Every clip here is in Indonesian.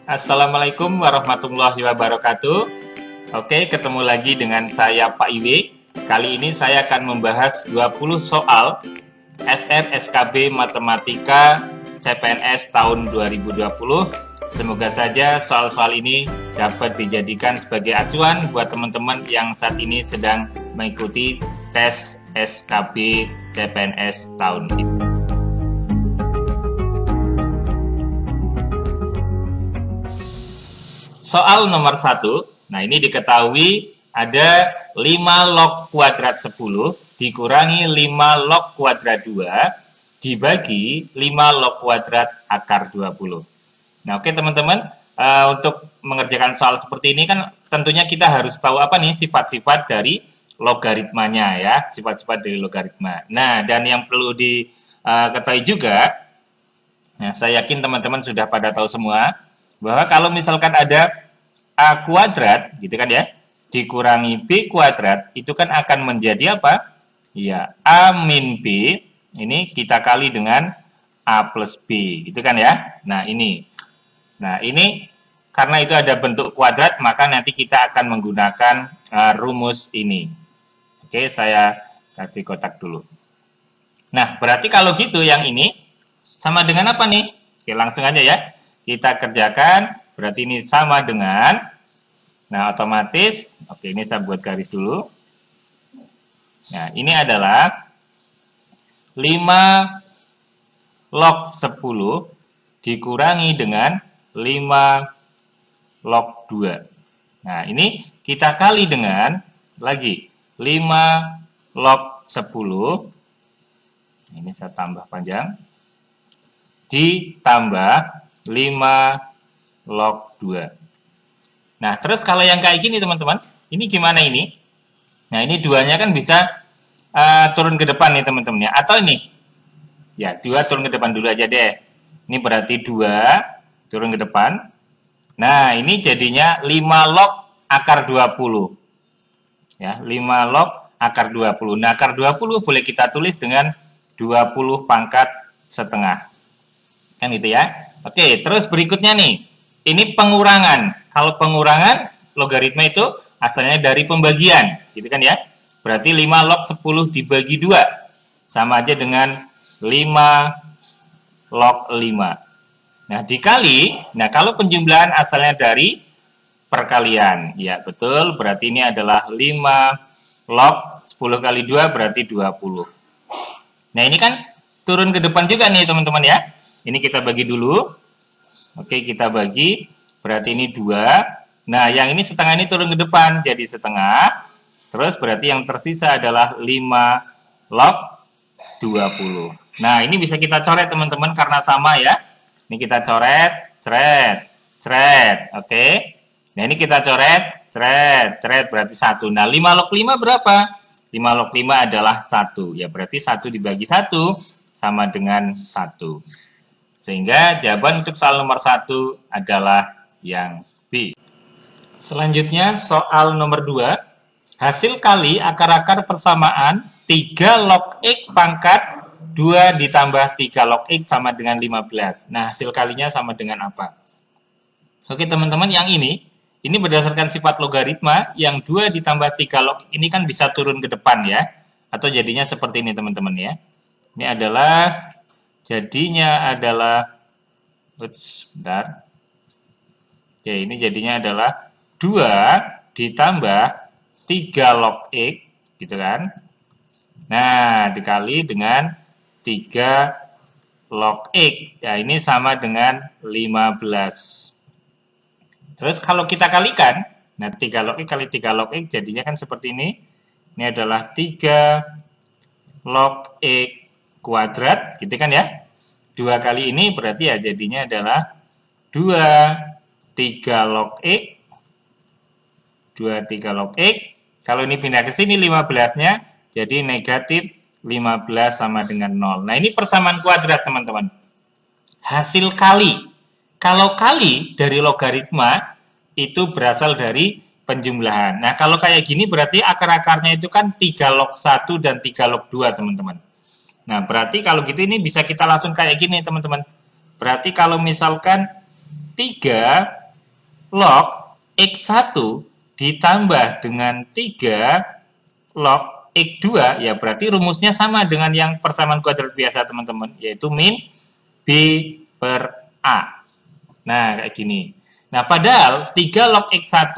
Assalamualaikum warahmatullahi wabarakatuh. Oke, ketemu lagi dengan saya Pak Iwe. Kali ini saya akan membahas 20 soal FR/SKB Matematika CPNS tahun 2020. Semoga saja soal-soal ini dapat dijadikan sebagai acuan buat teman-teman yang saat ini sedang mengikuti tes SKB CPNS tahun ini. Soal nomor 1, nah ini diketahui ada 5 log kuadrat 10 dikurangi 5 log kuadrat 2 dibagi 5 log kuadrat akar 20. Nah oke teman-teman, untuk mengerjakan soal seperti ini kan tentunya kita harus tahu apa nih sifat-sifat dari logaritmanya ya, sifat-sifat dari logaritma. Nah dan yang perlu diketahui juga, nah saya yakin teman-teman sudah pada tahu semua, bahwa kalau misalkan ada A kuadrat, gitu kan ya, dikurangi B kuadrat, itu kan akan menjadi apa? Ya, A min B, ini kita kali dengan A plus B, gitu kan ya. Nah, ini karena itu ada bentuk kuadrat, maka nanti kita akan menggunakan rumus ini. Oke, saya kasih kotak dulu. Nah, berarti kalau gitu yang ini sama dengan apa nih? Oke, langsung aja ya. Kita kerjakan, berarti ini sama dengan, nah otomatis, oke ini saya buat garis dulu. Nah ini adalah 5 log 10 dikurangi dengan 5 log 2. Nah ini kita kali dengan, lagi, 5 log 10, ini saya tambah panjang, ditambah 5 log 2. Nah, terus kalau yang kayak gini teman-teman, ini gimana ini? Nah, ini 2-nya kan bisa turun ke depan nih teman-teman ya. Atau ini, ya 2 turun ke depan dulu aja deh. Ini berarti 2 turun ke depan. Nah, ini jadinya 5 log akar 20. Ya, 5 log akar 20. Nah, akar 20 boleh kita tulis dengan 20 pangkat setengah. Kan gitu ya. Oke, terus berikutnya nih, ini pengurangan. Kalau pengurangan, logaritma itu asalnya dari pembagian, gitu kan ya. Berarti 5 log 10 dibagi 2, sama aja dengan 5 log 5. Nah, dikali, nah kalau penjumlahan asalnya dari perkalian, ya betul, berarti ini adalah 5 log 10 kali 2 berarti 20. Nah, ini kan turun ke depan juga nih teman-teman ya. Ini kita bagi dulu. Oke, kita bagi. Berarti ini 2. Nah, yang ini setengah ini turun ke depan. Jadi setengah. Terus berarti yang tersisa adalah 5 log 20. Nah, ini bisa kita coret teman-teman karena sama ya. Ini kita coret. Cret. Cret. Oke. Nah, ini kita coret. Cret. Cret. Berarti 1. Nah, 5 log 5 berapa? 5 log 5 adalah 1. Ya, berarti 1 dibagi 1 sama dengan 1. Sehingga jawaban untuk soal nomor 1 adalah yang B. Selanjutnya soal nomor 2. Hasil kali akar-akar persamaan 3 log X pangkat 2 ditambah 3 log X sama dengan 15. Nah hasil kalinya sama dengan apa? Oke teman-teman, yang ini berdasarkan sifat logaritma, yang 2 ditambah 3 log X ini kan bisa turun ke depan ya. Atau jadinya seperti ini teman-teman ya. Ini adalah jadinya adalah, bentar. Oke, ini jadinya adalah 2 ditambah 3 log X, gitu kan. Nah, dikali dengan 3 log X. Ya, ini sama dengan 15. Terus kalau kita kalikan, nah 3 log X kali 3 log X jadinya kan seperti ini. Ini adalah 3 log X kuadrat, gitu kan ya. 2 kali ini berarti ya jadinya adalah 2 3 log X. 2 3 log X. Kalau ini pindah ke sini 15-nya jadi negatif 15 sama dengan 0. Nah, ini persamaan kuadrat, teman-teman. Hasil kali. Kalau kali dari logaritma itu berasal dari penjumlahan. Nah, kalau kayak gini berarti akar-akarnya itu kan 3 log 1 dan 3 log 2, teman-teman. Nah, berarti kalau gitu ini bisa kita langsung kayak gini, teman-teman. Berarti kalau misalkan 3 log X1 ditambah dengan 3 log X2, ya berarti rumusnya sama dengan yang persamaan kuadrat biasa teman-teman, yaitu min B per A. Nah, kayak gini. Nah, padahal 3 log X1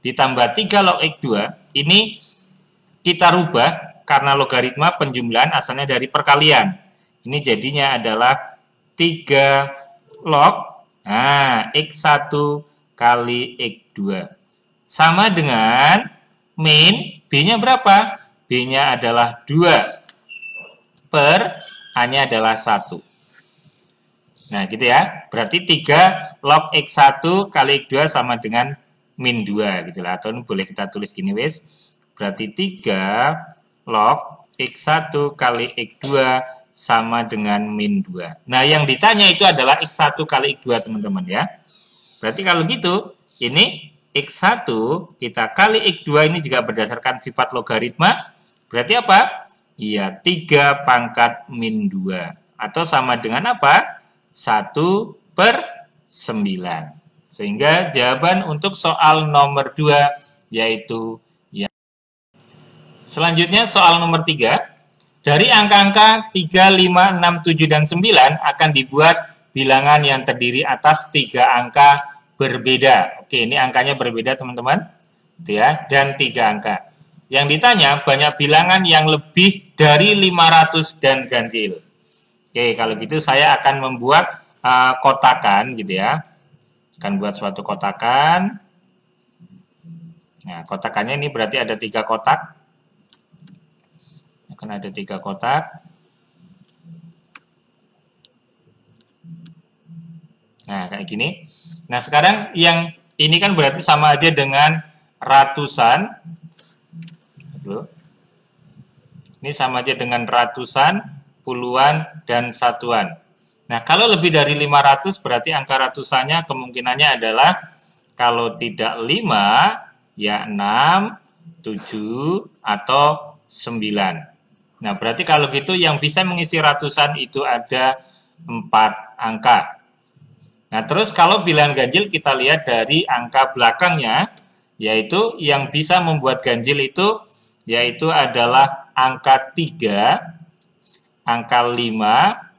ditambah 3 log X2, ini kita rubah karena logaritma penjumlahan asalnya dari perkalian. Ini jadinya adalah 3 log, nah, X1 kali X2. Sama dengan min, B-nya berapa? B-nya adalah 2 per A-nya adalah 1. Nah, gitu ya. Berarti 3 log X1 kali X2 sama dengan min 2 gitu lah. Atau boleh kita tulis gini wis. Berarti 3 log X1 kali X2 sama dengan min 2. Nah, yang ditanya itu adalah X1 kali X2 teman-teman ya. Berarti kalau gitu, ini X1 kita kali X2 ini juga berdasarkan sifat logaritma. Berarti apa? Iya, 3 pangkat min 2. Atau sama dengan apa? 1 per 9. Sehingga jawaban untuk soal nomor 2 yaitu ya. Selanjutnya soal nomor 3. Dari angka-angka 3, 5, 6, 7, dan 9 akan dibuat bilangan yang terdiri atas 3 angka berbeda. Oke, ini angkanya berbeda teman-teman. Ya, dan 3 angka. Yang ditanya banyak bilangan yang lebih dari 500 dan ganjil. Oke, kalau gitu saya akan membuat kotakan gitu ya. Akan buat suatu kotakan. Nah, kotakannya ini berarti ada 3 kotak. Akan ada 3 kotak. Nah, kayak gini. Nah, sekarang yang ini kan berarti sama aja dengan ratusan. Ini sama aja dengan ratusan, puluhan, dan satuan. Nah, kalau lebih dari 500 berarti angka ratusannya kemungkinannya adalah kalau tidak 5, ya 6, 7, atau 9. Nah, berarti kalau gitu yang bisa mengisi ratusan itu ada 4 angka. Nah, terus kalau bilangan ganjil kita lihat dari angka belakangnya, yaitu yang bisa membuat ganjil itu yaitu adalah angka 3, angka 5,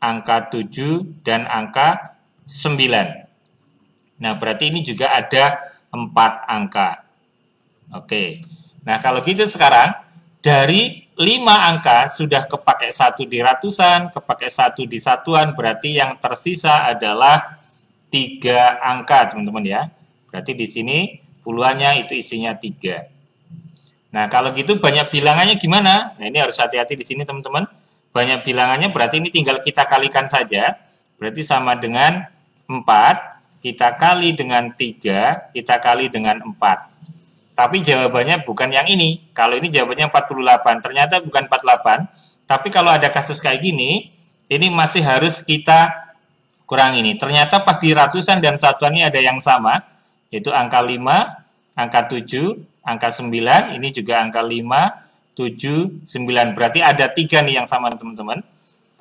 angka 7, dan angka 9. Nah, berarti ini juga ada 4 angka. Oke. Nah, kalau gitu sekarang, dari 5 angka sudah kepakai 1 di ratusan, kepakai 1 di satuan, berarti yang tersisa adalah 3 angka, teman-teman ya. Berarti di sini puluhannya itu isinya 3. Nah, kalau gitu banyak bilangannya gimana? Nah, ini harus hati-hati di sini, teman-teman. Banyak bilangannya berarti ini tinggal kita kalikan saja. Berarti sama dengan 4, kita kali dengan 3, kita kali dengan 4. Tapi jawabannya bukan yang ini. Kalau ini jawabannya 48, ternyata bukan 48. Tapi kalau ada kasus kayak gini, ini masih harus kita kurang ini. Ternyata pas di ratusan dan satuannya ada yang sama, yaitu angka 5, angka 7, angka 9, ini juga angka 5, 7, 9. Berarti ada 3 nih yang sama teman-teman.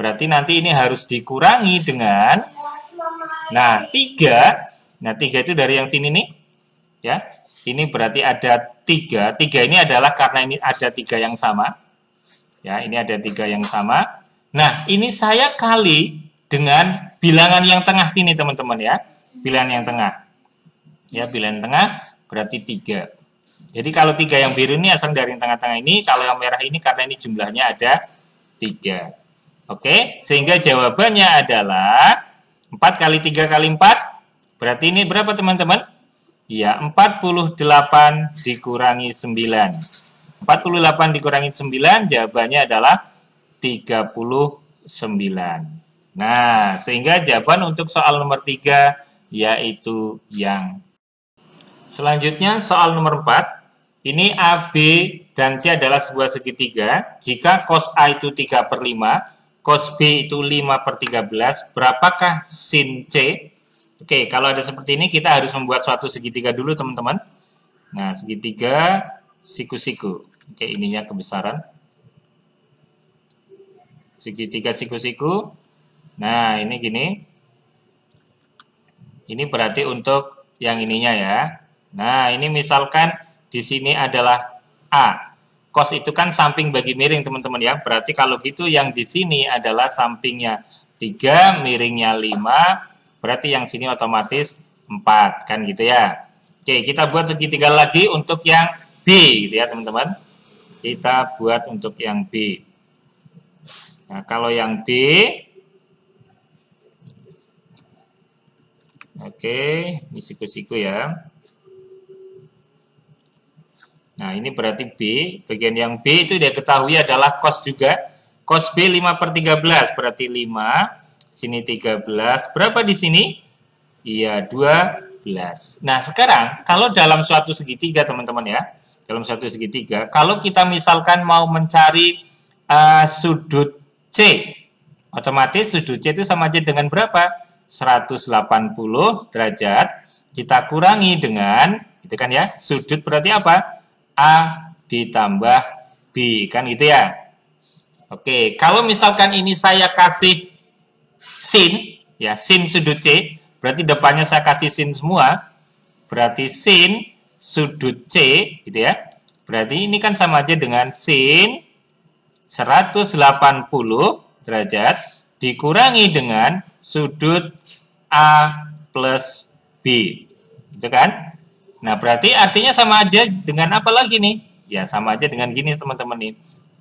Berarti nanti ini harus dikurangi dengan, nah 3, nah 3 itu dari yang sini nih, ya. Ini berarti ada 3. 3 ini adalah karena ini ada 3 yang sama. Ya, ini ada 3 yang sama. Nah, ini saya kali dengan bilangan yang tengah sini, teman-teman ya. Bilangan yang tengah. Ya, bilangan tengah berarti 3. Jadi kalau 3 yang biru ini asal dari yang tengah-tengah ini, kalau yang merah ini karena ini jumlahnya ada 3. Oke, sehingga jawabannya adalah 4 kali 3 kali 4. Berarti ini berapa, teman-teman? Ya, 48 dikurangi 9. 48 dikurangi 9, jawabannya adalah 39. Nah, sehingga jawaban untuk soal nomor 3 yaitu yang. Selanjutnya soal nomor 4. Ini A, B, dan C adalah sebuah segitiga. Jika cos A itu 3/5, cos B itu 5/13, berapakah sin C? Oke, kalau ada seperti ini kita harus membuat suatu segitiga dulu, teman-teman. Nah, segitiga siku-siku. Oke, ininya kebesaran. Segitiga siku-siku. Nah, ini gini. Ini berarti untuk yang ininya ya. Nah, ini misalkan di sini adalah A. Cos itu kan samping bagi miring, teman-teman ya. Berarti kalau gitu yang di sini adalah sampingnya 3, miringnya 5. Berarti yang sini otomatis 4, kan gitu ya. Oke, kita buat segitiga lagi untuk yang B gitu ya, teman-teman. Kita buat untuk yang B. Nah, kalau yang B, oke, ini siku-siku ya. Nah, ini berarti B. Bagian yang B itu dia ketahui adalah cos juga. Cos B 5/13, berarti 5. Sini 13. Berapa di sini? Iya, 12. Nah, sekarang kalau dalam suatu segitiga, teman-teman ya. Dalam suatu segitiga, kalau kita misalkan mau mencari sudut C, otomatis sudut C itu sama aja dengan berapa? 180 derajat. Kita kurangi dengan, itu kan ya, sudut berarti apa? A ditambah B, kan gitu ya. Oke, kalau misalkan ini saya kasih sin, ya sin sudut C, berarti depannya saya kasih sin semua, berarti sin sudut C, gitu ya. Berarti ini kan sama aja dengan sin 180 derajat dikurangi dengan sudut A plus B, gitu kan? Nah, berarti artinya sama aja dengan apa lagi nih? Ya, sama aja dengan gini, teman-teman nih.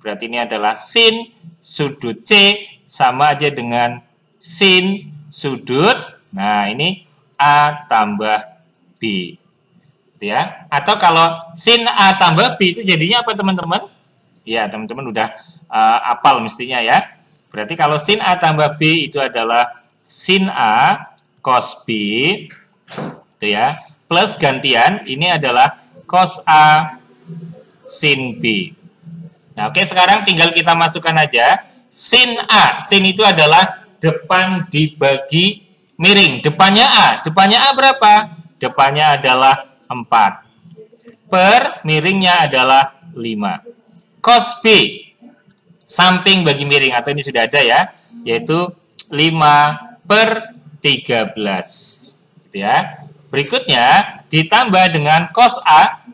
Berarti ini adalah sin sudut C sama aja dengan sin sudut. Nah, ini A tambah B. Gitu ya. Atau kalau sin A tambah B itu jadinya apa, teman-teman? Ya, teman-teman udah apal mestinya ya. Berarti kalau sin A tambah B itu adalah sin A cos B. Itu ya. Plus gantian ini adalah cos A sin B. Nah, oke, sekarang tinggal kita masukkan aja sin A. Sin itu adalah depan dibagi miring. Depannya A. Depannya A berapa? Depannya adalah 4. Per miringnya adalah 5. Cos B. Samping bagi miring. Atau ini sudah ada ya. Yaitu 5/13. Gitu ya. Berikutnya ditambah dengan cos A.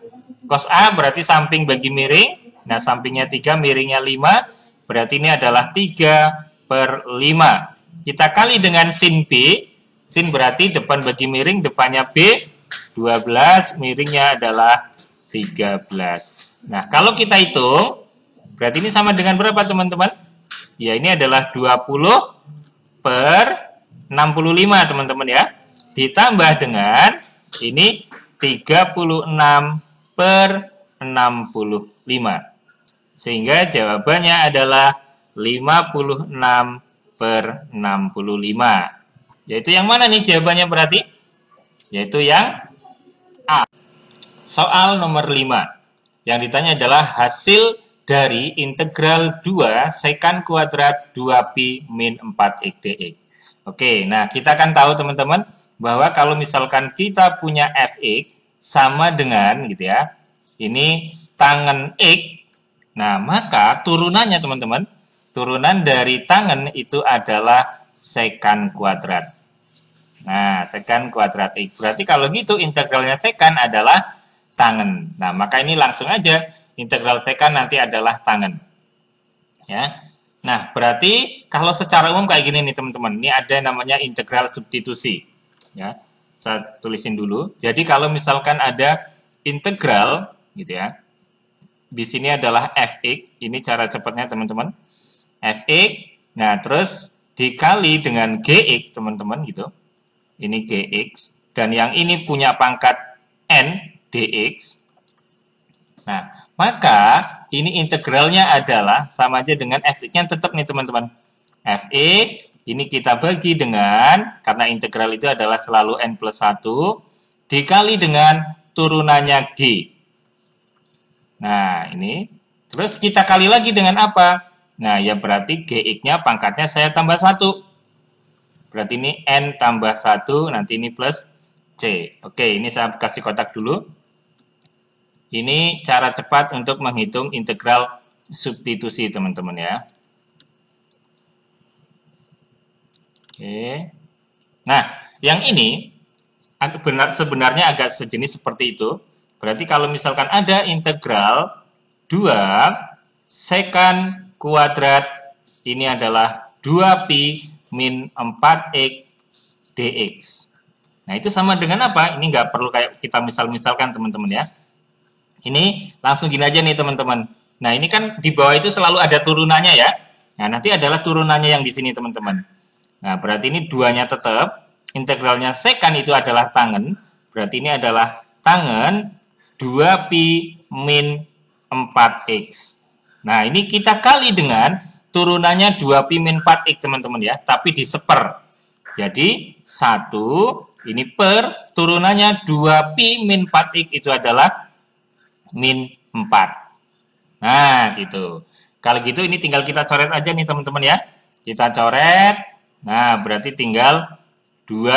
Cos A berarti samping bagi miring. Nah, sampingnya 3, miringnya 5. Berarti ini adalah 3/5. Kita kali dengan sin B. Sin berarti depan bagi miring, depannya B. 12, miringnya adalah 13. Nah, kalau kita hitung, berarti ini sama dengan berapa, teman-teman? Ya, ini adalah 20/65, teman-teman ya. Ditambah dengan ini 36/65. Sehingga jawabannya adalah 56/65. Yaitu yang mana nih jawabannya berarti? Yaitu yang A. Soal nomor 5. Yang ditanya adalah hasil dari integral 2 sekant kuadrat 2pi min 4x dx. Oke, nah kita kan tahu teman-teman bahwa kalau misalkan kita punya fx sama dengan gitu ya, ini tangen x, nah maka turunannya teman-teman, turunan dari tangen itu adalah sekant kuadrat. Nah, sekant kuadrat x. Berarti kalau gitu integralnya sekant adalah tangen. Nah, maka ini langsung aja integral sekant nanti adalah tangen. Ya. Nah, berarti kalau secara umum kayak gini nih teman-teman. Ini ada namanya integral substitusi. Ya. Saya tulisin dulu. Jadi kalau misalkan ada integral gitu ya. Di sini adalah fx. Ini cara cepatnya teman-teman. Fx. Nah, terus dikali dengan gx teman-teman gitu. Ini gx. Dan yang ini punya pangkat n dx. Nah, maka ini integralnya adalah sama aja dengan fx-nya tetap nih teman-teman. Fx ini kita bagi dengan, karena integral itu adalah selalu n plus 1, dikali dengan turunannya g. Nah, ini. Terus kita kali lagi dengan apa? Nah, ya berarti gx-nya pangkatnya saya tambah 1. Berarti ini n tambah 1, nanti ini plus c. Oke, ini saya kasih kotak dulu. Ini cara cepat untuk menghitung integral substitusi, teman-teman ya. Oke. Nah, yang ini sebenarnya agak sejenis seperti itu. Berarti kalau misalkan ada integral 2 secant kuadrat, ini adalah 2pi min 4x dx. Nah, itu sama dengan apa? Ini nggak perlu kayak kita misal-misalkan, teman-teman ya. Ini langsung gini aja nih, teman-teman. Nah, ini kan di bawah itu selalu ada turunannya ya. Nah, nanti adalah turunannya yang di sini, teman-teman. Nah, berarti ini 2-nya tetap. Integralnya secant itu adalah tangen. Berarti ini adalah tangen 2pi min 4x. Nah, ini kita kali dengan turunannya 2pi min 4x, teman-teman ya. Tapi diseper. Jadi, 1 ini per turunannya 2pi min 4x itu adalah min 4. Nah, gitu. Kalau gitu ini tinggal kita coret aja nih, teman-teman ya. Kita coret. Nah, berarti tinggal 2.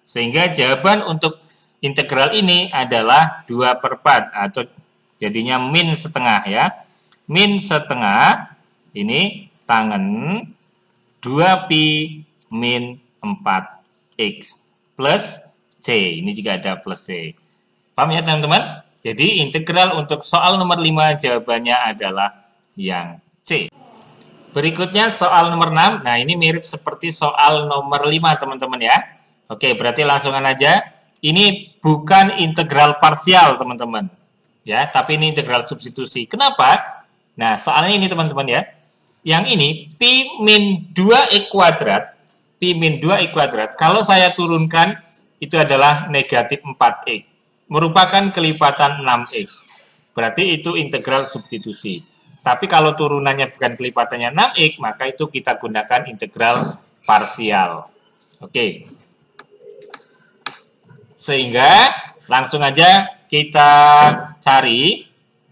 Sehingga jawaban untuk integral ini adalah 2/4. Atau jadinya min setengah ya. Min setengah ini tangen 2pi min 4x plus c. Ini juga ada plus c. Paham ya, teman-teman? Jadi integral untuk soal nomor 5 jawabannya adalah yang C. Berikutnya soal nomor 6. Nah, ini mirip seperti soal nomor 5, teman-teman ya. Oke, berarti langsungan aja. Ini bukan integral parsial, teman-teman. Ya, tapi ini integral substitusi. Kenapa? Nah, soalnya ini, teman-teman ya. Yang ini pi min 2x kuadrat. Pi min 2x kuadrat. Kalau saya turunkan itu adalah negatif 4x. Merupakan kelipatan 6x. Berarti itu integral substitusi. Tapi kalau turunannya bukan kelipatannya 6x, maka itu kita gunakan integral parsial. Oke. Sehingga langsung aja kita cari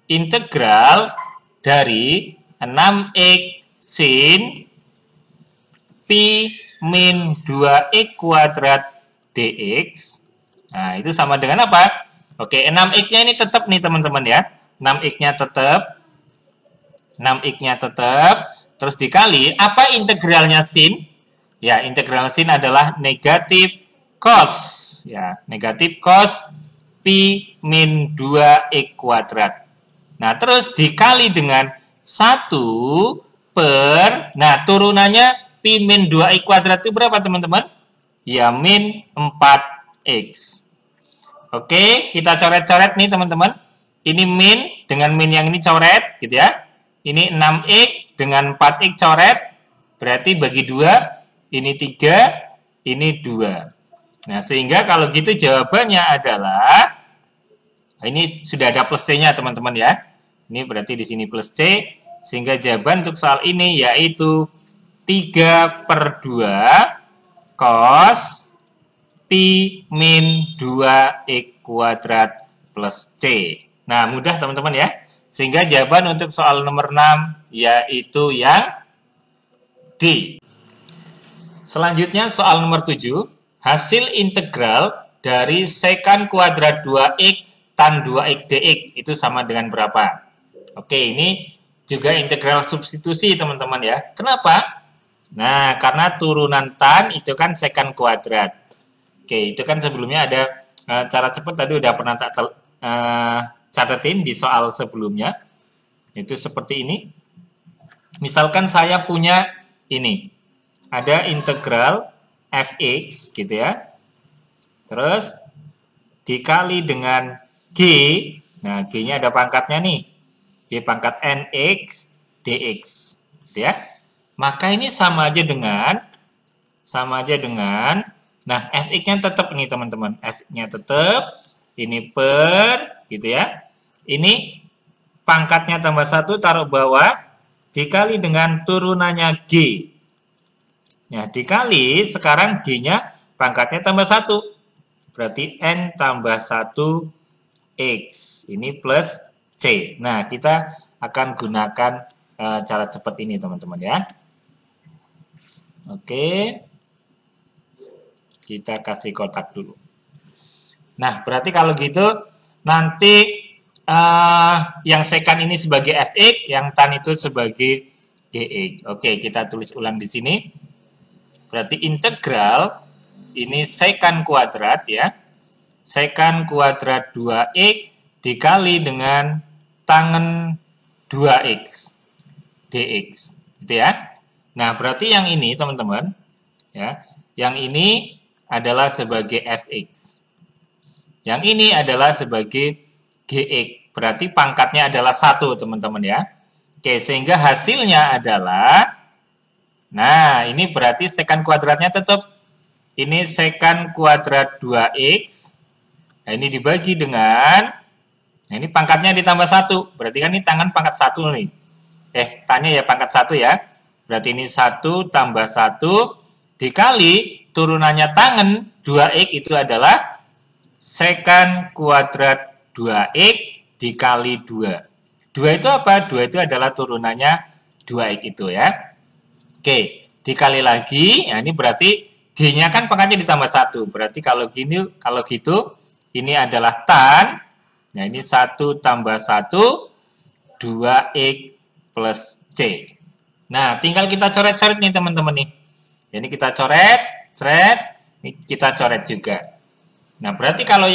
integral dari 6x sin pi min 2x kuadrat dx. Nah, itu sama dengan apa? Oke, 6x-nya ini tetap nih, teman-teman ya. 6x-nya tetap. 6x-nya tetap. Terus dikali, apa integralnya sin? Ya, integral sin adalah negatif cos. Ya, negatif cos pi min 2x kuadrat. Nah, terus dikali dengan 1 per, nah turunannya pi min 2x kuadrat itu berapa, teman-teman? Ya, min 4x. Oke, kita coret-coret nih, teman-teman. Ini min, dengan min yang ini coret, gitu ya. Ini 6x dengan 4x coret, berarti bagi 2, ini 3, ini 2. Nah, sehingga kalau gitu jawabannya adalah, ini sudah ada plus C-nya, teman-teman ya. Ini berarti di sini plus C, sehingga jawaban untuk soal ini yaitu 3/2 cos pi min 2x kuadrat plus C. Nah, mudah, teman-teman ya. Sehingga jawaban untuk soal nomor 6 yaitu yang D. Selanjutnya soal nomor 7. Hasil integral dari secant kuadrat 2x tan 2x dx itu sama dengan berapa? Oke, ini juga integral substitusi, teman-teman ya. Kenapa? Nah, karena turunan tan itu kan secant kuadrat. Oke, itu kan sebelumnya ada cara cepat tadi udah pernah tak catetin di soal sebelumnya. Itu seperti ini. Misalkan saya punya ini. Ada integral fx gitu ya. Terus dikali dengan g. Nah, g-nya ada pangkatnya nih. G pangkat nx dx. Gitu ya. Maka ini sama aja dengan nah, fx-nya tetap nih, teman-teman. F-nya tetap. Ini per, gitu ya. Ini pangkatnya tambah 1, taruh bawah. Dikali dengan turunannya G. Ya, dikali, sekarang G-nya pangkatnya tambah 1. Berarti N tambah 1 X. Ini plus C. Nah, kita akan gunakan cara cepat ini, teman-teman ya. Oke. Kita kasih kotak dulu. Nah, berarti kalau gitu nanti yang secant ini sebagai fx, yang tan itu sebagai dx. Oke, kita tulis ulang di sini. Berarti integral ini secant kuadrat ya. Sekan kuadrat 2X dikali dengan tangen 2X dx, gitu ya. Nah, berarti yang ini teman-teman, ya, yang ini adalah sebagai fx. Yang ini adalah sebagai gx. Berarti pangkatnya adalah 1, teman-teman ya. Oke, sehingga hasilnya adalah, nah, ini berarti sekan kuadratnya tetap, ini sekan kuadrat 2x. Nah, ini dibagi dengan, nah ini pangkatnya ditambah 1. Berarti kan ini tangan pangkat 1 nih. Tanya ya pangkat 1 ya. Berarti ini 1 tambah 1 dikali turunannya tangan 2x itu adalah sekan kuadrat 2x dikali 2. 2 itu apa? 2 itu adalah turunannya 2x itu ya. Oke, dikali lagi. Nah, ini berarti G-nya kan pangkatnya ditambah 1. Berarti kalau gitu, ini adalah tan. Nah, ini 1 tambah 1, 2x plus C. Nah, tinggal kita coret-coret nih teman-teman nih. Ini kita coret, ini kita coret juga. Nah, berarti kalau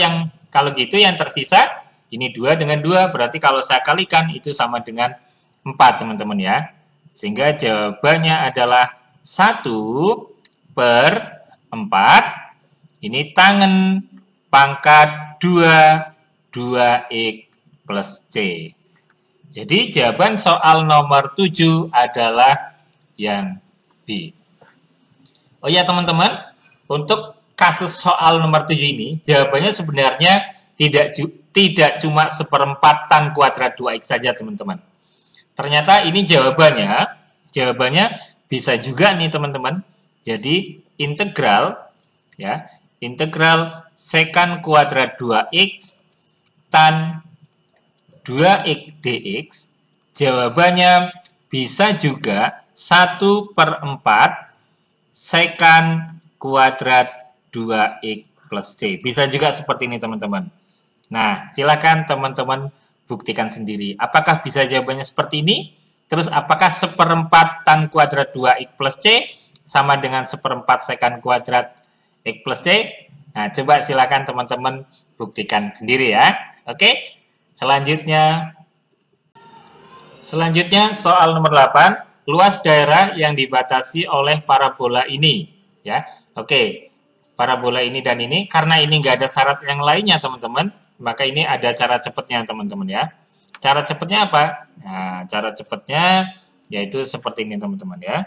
gitu yang tersisa, ini 2 dengan 2, berarti kalau saya kalikan itu sama dengan 4 teman-teman ya. Sehingga jawabannya adalah 1/4. Ini tangen pangkat 2x plus C. Jadi jawaban soal nomor 7 adalah yang B. Oh ya teman-teman, untuk kasus soal nomor 7 ini, jawabannya sebenarnya tidak cuma 1/4 tan kuadrat 2x saja teman-teman. Ternyata ini jawabannya bisa juga nih teman-teman. Jadi integral sekan kuadrat 2x tan 2x dx, jawabannya bisa juga 1/4 sekan kuadrat 2x plus c. Bisa juga seperti ini teman-teman. Nah, silakan teman-teman buktikan sendiri. Apakah bisa jawabannya seperti ini? Terus apakah 1/4 tan kuadrat 2x plus c sama dengan 1/4 sekan kuadrat x plus c? Nah, coba silakan teman-teman buktikan sendiri ya. Oke? Selanjutnya soal nomor 8, luas daerah yang dibatasi oleh parabola ini, ya. Oke, parabola ini dan ini, karena ini nggak ada syarat yang lainnya teman-teman, maka ini ada cara cepatnya teman-teman ya. Cara cepatnya apa? Nah, cara cepatnya yaitu seperti ini teman-teman ya.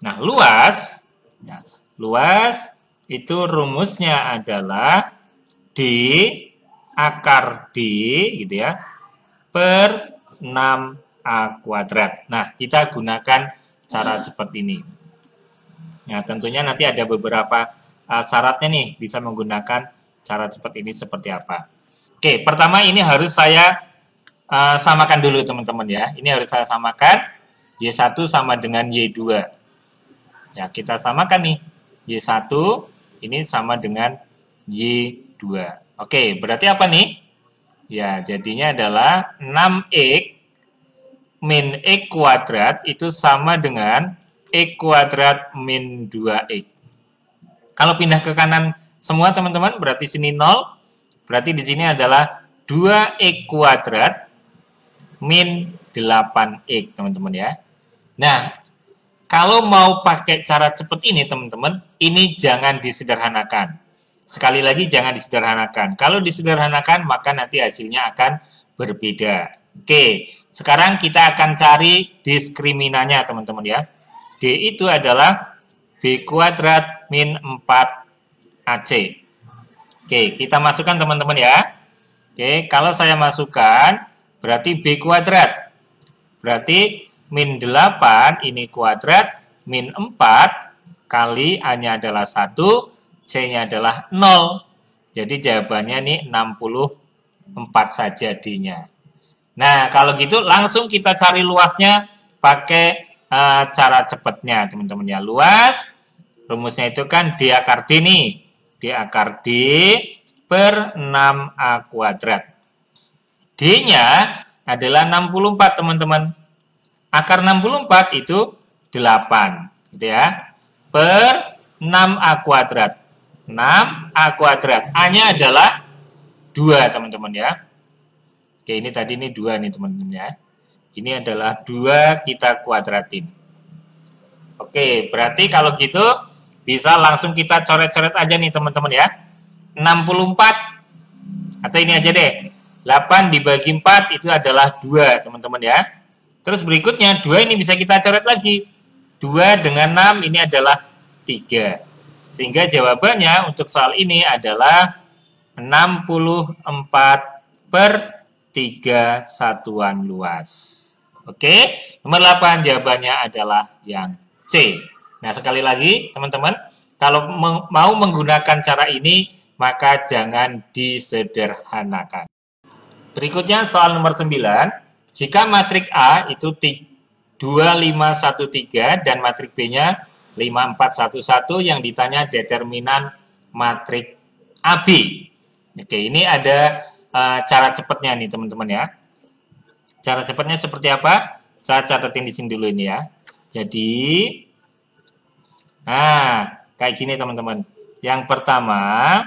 Nah, luas itu rumusnya adalah D akar D gitu ya per 6A kuadrat. Nah, kita gunakan cara cepat ini. Nah, tentunya nanti ada beberapa syaratnya nih, bisa menggunakan cara cepat ini seperti apa. Oke, pertama ini harus saya samakan dulu teman-teman ya. Ini harus saya samakan, Y1 sama dengan Y2. Ya, kita samakan nih, Y1 ini sama dengan Y2. Oke, berarti apa nih? Ya, jadinya adalah 6x min x kuadrat itu sama dengan x kuadrat min 2x. Kalau pindah ke kanan semua teman-teman, berarti sini 0. Berarti di sini adalah 2x kuadrat min 8x, teman-teman ya. Nah, kalau mau pakai cara cepat ini, teman-teman, ini jangan disederhanakan. Sekali lagi jangan disederhanakan. Kalau disederhanakan maka nanti hasilnya akan berbeda. Oke, sekarang kita akan cari diskriminannya teman-teman ya. D itu adalah B kuadrat min 4AC. Oke, kita masukkan teman-teman ya. Oke, kalau saya masukkan berarti B kuadrat. Berarti min 8 ini kuadrat min 4 kali A-nya adalah 1. C-nya adalah 0. Jadi jawabannya nih 64 saja D-nya. Nah, kalau gitu langsung kita cari luasnya pakai cara cepatnya, teman-teman ya. Luas, rumusnya itu kan D akar D nih. D akar D per 6A kuadrat. D-nya adalah 64, teman-teman. Akar 64 itu 8, gitu ya. Per 6A kuadrat. 6A kuadrat. A-nya adalah 2, teman-teman ya. Oke, ini tadi ini 2 nih, teman-teman ya. Ini adalah 2 kita kuadratin. Oke, berarti kalau gitu bisa langsung kita coret-coret aja nih, teman-teman ya. 64 atau ini aja deh. 8 dibagi 4 itu adalah 2, teman-teman ya. Terus berikutnya 2 ini bisa kita coret lagi. 2 dengan 6 ini adalah 3. Sehingga jawabannya untuk soal ini adalah 64/3 satuan luas. Oke, nomor 8 jawabannya adalah yang C. Nah, sekali lagi teman-teman, kalau mau menggunakan cara ini, maka jangan disederhanakan. Berikutnya soal nomor 9. Jika matrik A itu 2513 dan matrik B-nya 5411, yang ditanya determinan matrik AB. Oke, ini ada cara cepatnya nih teman-teman ya. Cara cepatnya seperti apa? Saya catatin di sini dulu ini ya. Jadi, kayak gini teman-teman. Yang pertama,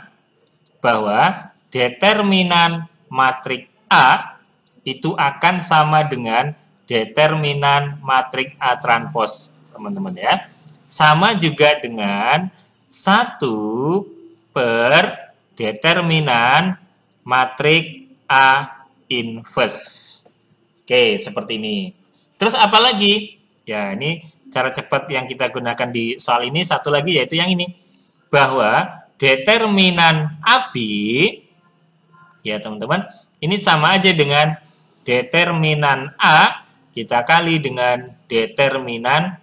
bahwa determinan matrik A itu akan sama dengan determinan matrik A transpos, teman-teman ya. Sama juga dengan 1 per determinan matrik A inverse. Oke, seperti ini. Terus apa lagi? Ya, ini cara cepat yang kita gunakan di soal ini. Satu lagi yaitu yang ini. Bahwa determinan AB, ya teman-teman, ini sama aja dengan determinan A kita kali dengan determinan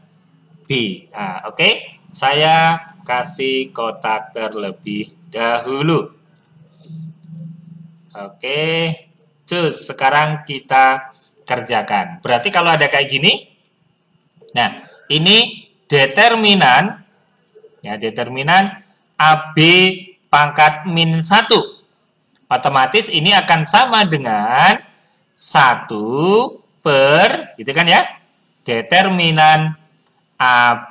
B. Nah, oke. Saya kasih kotak terlebih dahulu. Oke. Terus sekarang kita kerjakan. Berarti kalau ada kayak gini, nah, ini determinan, ya, determinan AB pangkat min 1. Otomatis ini akan sama dengan 1 per, gitu kan ya, determinan AB.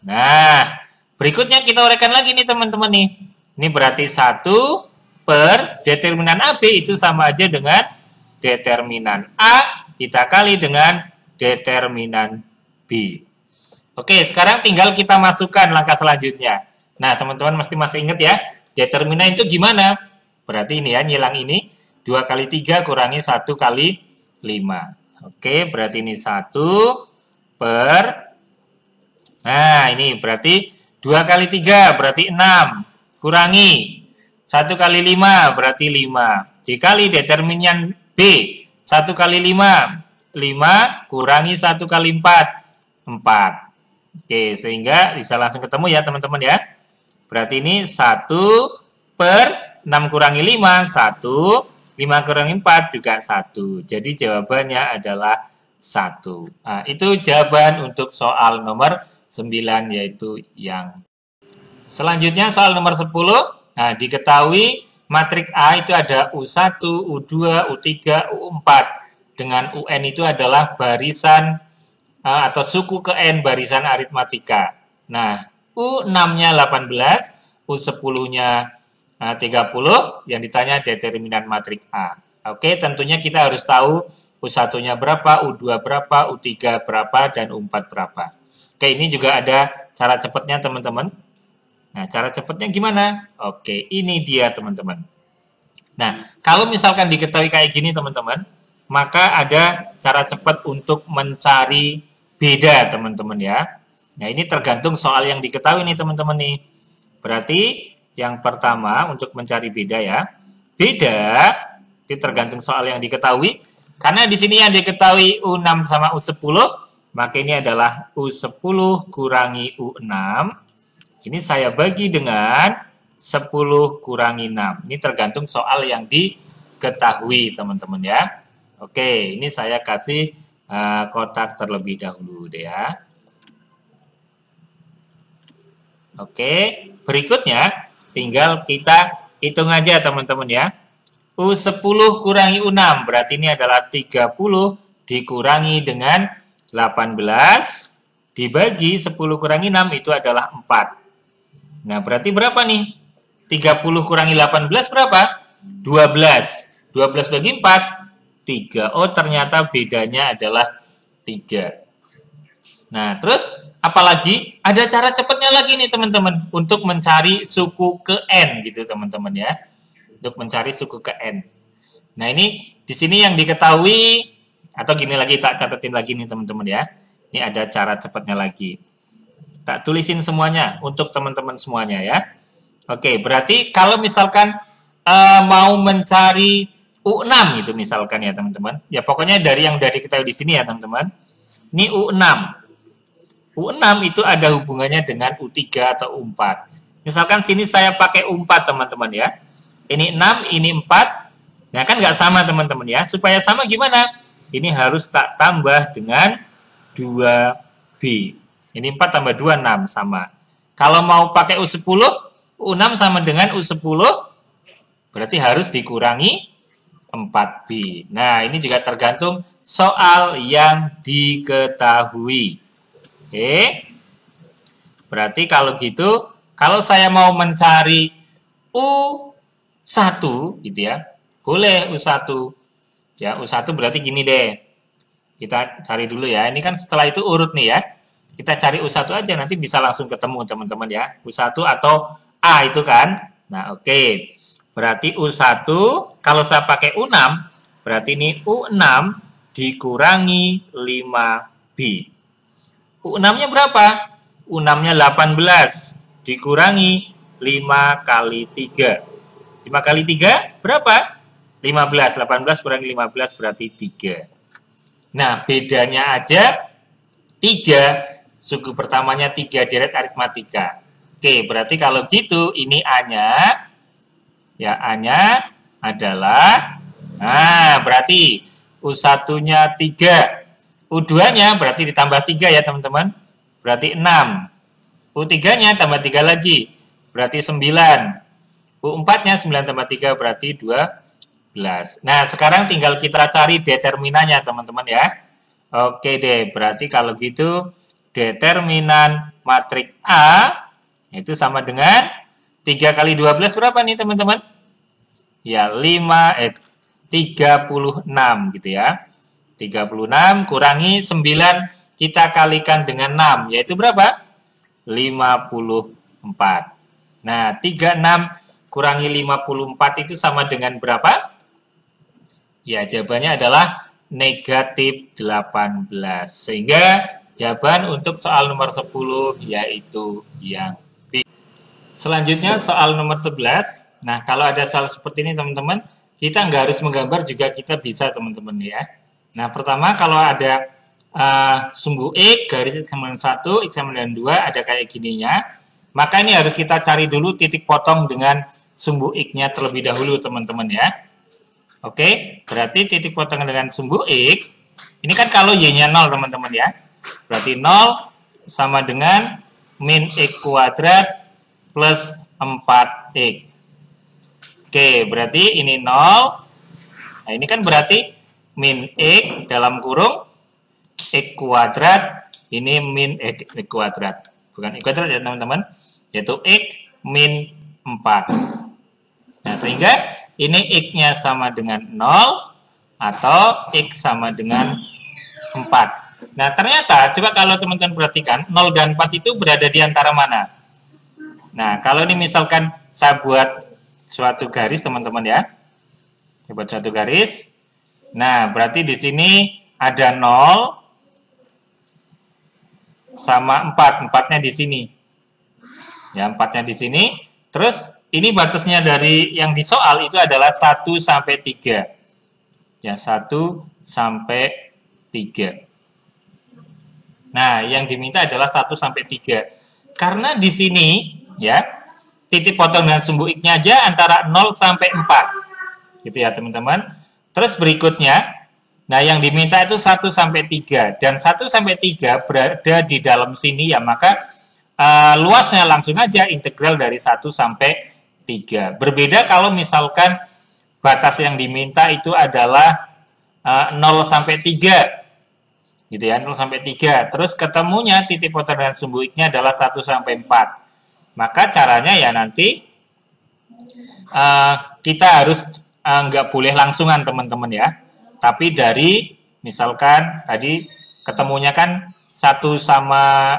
Nah, berikutnya kita uraikan lagi nih teman-teman nih. Ini berarti 1 per determinan AB itu sama aja dengan determinan A kita kali dengan determinan B. Oke, sekarang tinggal kita masukkan langkah selanjutnya. Nah, teman-teman masih ingat ya, determinan itu gimana? Berarti ini ya, nyilang ini, 2 kali 3 kurangi 1 kali 5. Oke, berarti ini 1 per, nah ini berarti 2 kali 3 berarti 6, kurangi 1 kali 5 berarti 5, dikali determinan B, 1 kali 5, 5 kurangi 1 kali 4, 4. Oke, sehingga bisa langsung ketemu ya teman-teman ya. Berarti ini 1 per 6 kurangi 5, 1. 5 kurangi 4 juga 1. Jadi jawabannya adalah 1. Nah, itu jawaban untuk soal nomor 9, yaitu yang. Selanjutnya soal nomor 10. Nah, diketahui matrik A itu ada U1, U2, U3, U4. Dengan UN itu adalah barisan atau suku ke N barisan aritmatika. Nah, U6-nya 18, U10-nya 30, yang ditanya determinan matrik A. Oke, tentunya kita harus tahu U1-nya berapa, U2 berapa, U3 berapa, dan U4 berapa. Oke, ini juga ada cara cepatnya teman-teman. Nah, cara cepatnya gimana? Oke, ini dia teman-teman. Nah, kalau misalkan diketahui kayak gini teman-teman, maka ada cara cepat untuk mencari beda teman-teman ya. Nah, ini tergantung soal yang diketahui nih teman-teman nih. Berarti yang pertama untuk mencari beda ya. Beda itu tergantung soal yang diketahui. Karena di sini yang diketahui U6 sama U10, maka ini adalah U10 kurangi U6. Ini saya bagi dengan 10 kurangi 6. Ini tergantung soal yang diketahui teman-teman ya. Oke, ini saya kasih kotak terlebih dahulu deh ya. Oke, berikutnya tinggal kita hitung aja teman-teman ya. U10 kurangi U6, berarti ini adalah 30 dikurangi dengan 18, dibagi 10 kurangi 6 itu adalah 4. Nah, berarti berapa nih? 30 kurangi 18 berapa? 12. 12 bagi 4, 3. Oh, ternyata bedanya adalah 3. Nah, terus apalagi ada cara cepatnya lagi nih teman-teman untuk mencari suku ke N gitu teman-teman ya. Untuk mencari suku ke N. Nah, ini di sini yang diketahui atau gini lagi tak catetin lagi nih teman-teman ya. Ini ada cara cepatnya lagi. Tak tulisin semuanya untuk teman-teman semuanya ya. Oke, berarti kalau misalkan mau mencari U6 itu misalkan ya teman-teman. Ya pokoknya dari yang dari kita di sini ya teman-teman. Ini U6. U6 itu ada hubungannya dengan U3 atau U4. Misalkan sini saya pakai U4 teman-teman ya. Ini 6, ini 4. Nah kan nggak sama teman-teman ya. Supaya sama gimana? Ini harus tak tambah dengan 2B. Ini 4 tambah 2, 6 sama. Kalau mau pakai U10, U6 sama dengan U10, berarti harus dikurangi 4B. Nah, ini juga tergantung soal yang diketahui. Oke. Berarti kalau gitu, kalau saya mau mencari U1 gitu ya, boleh U1. Ya, U1 berarti gini deh. Kita cari dulu ya. Ini kan setelah itu urut nih ya. Kita cari U1 aja nanti bisa langsung ketemu teman-teman ya. U1 atau A itu kan. Nah, oke. Berarti U1 kalau saya pakai U6 berarti ini U6 dikurangi 5B. U6-nya berapa? U6-nya 18 dikurangi 5 kali 3. 5 kali 3 berapa? 15. 18 kurangi 15 berarti 3. Nah, bedanya aja 3, suku pertamanya 3 deret aritmatika. Oke, berarti kalau gitu ini A-nya, ya A-nya adalah, nah berarti U1-nya 3, U2-nya berarti ditambah 3 ya teman-teman, berarti 6, U3-nya tambah 3 lagi, berarti 9, U4-nya 9 tambah 3 berarti 12. Nah, sekarang tinggal kita cari determinannya, teman-teman ya. Oke deh, berarti kalau gitu determinan matriks A itu sama dengan 3 kali 12 berapa nih, teman-teman? Ya, 36 gitu ya. 36 kurangi 9 kita kalikan dengan 6, yaitu berapa? 54. Nah, 36 kurangi 54 itu sama dengan berapa? Ya, jawabannya adalah negatif 18. Sehingga jawaban untuk soal nomor 10 yaitu yang B. Selanjutnya soal nomor 11. Nah, kalau ada soal seperti ini teman-teman, kita nggak harus menggambar juga kita bisa teman-teman ya. Nah, pertama kalau ada sumbu X, garis X sama dengan 1, X sama dengan 2, ada kayak gininya. Maka ini harus kita cari dulu titik potong dengan sumbu X-nya terlebih dahulu teman-teman ya. Oke, berarti titik potong dengan sumbu X, ini kan kalau Y-nya 0 teman-teman ya. Berarti 0 sama dengan min X kuadrat plus 4X. Oke, berarti ini 0. Nah, ini kan berarti min X dalam kurung X kuadrat, ini min X kuadrat. Bukan X kuadrat ya teman-teman, yaitu X min 4. Nah, sehingga ini X-nya sama dengan 0 atau X sama dengan 4. Nah, ternyata coba kalau teman-teman perhatikan 0 dan 4 itu berada di antara mana? Nah, kalau ini misalkan saya buat suatu garis teman-teman ya. Saya buat suatu garis. Nah, berarti di sini ada 0 sama 4. 4-nya di sini. Ya, 4-nya di sini. Terus ini batasnya dari yang di soal itu adalah 1 sampai 3. Ya, 1 sampai 3. Nah, yang diminta adalah 1 sampai 3. Karena di sini, ya, titik potong dengan sumbu X-nya aja antara 0 sampai 4. Gitu ya, teman-teman. Terus berikutnya, nah yang diminta itu 1 sampai 3. Dan 1 sampai 3 berada di dalam sini, ya, maka luasnya langsung aja integral dari 1 sampai 3. Berbeda kalau misalkan batas yang diminta itu adalah 0 sampai 3. Gitu ya, 0 sampai 3. Terus ketemunya titik potong dengan sumbu X-nya adalah 1 sampai 4. Maka caranya ya nanti kita harus nggak boleh langsungan teman-teman ya. Tapi dari misalkan tadi ketemunya kan 1 sama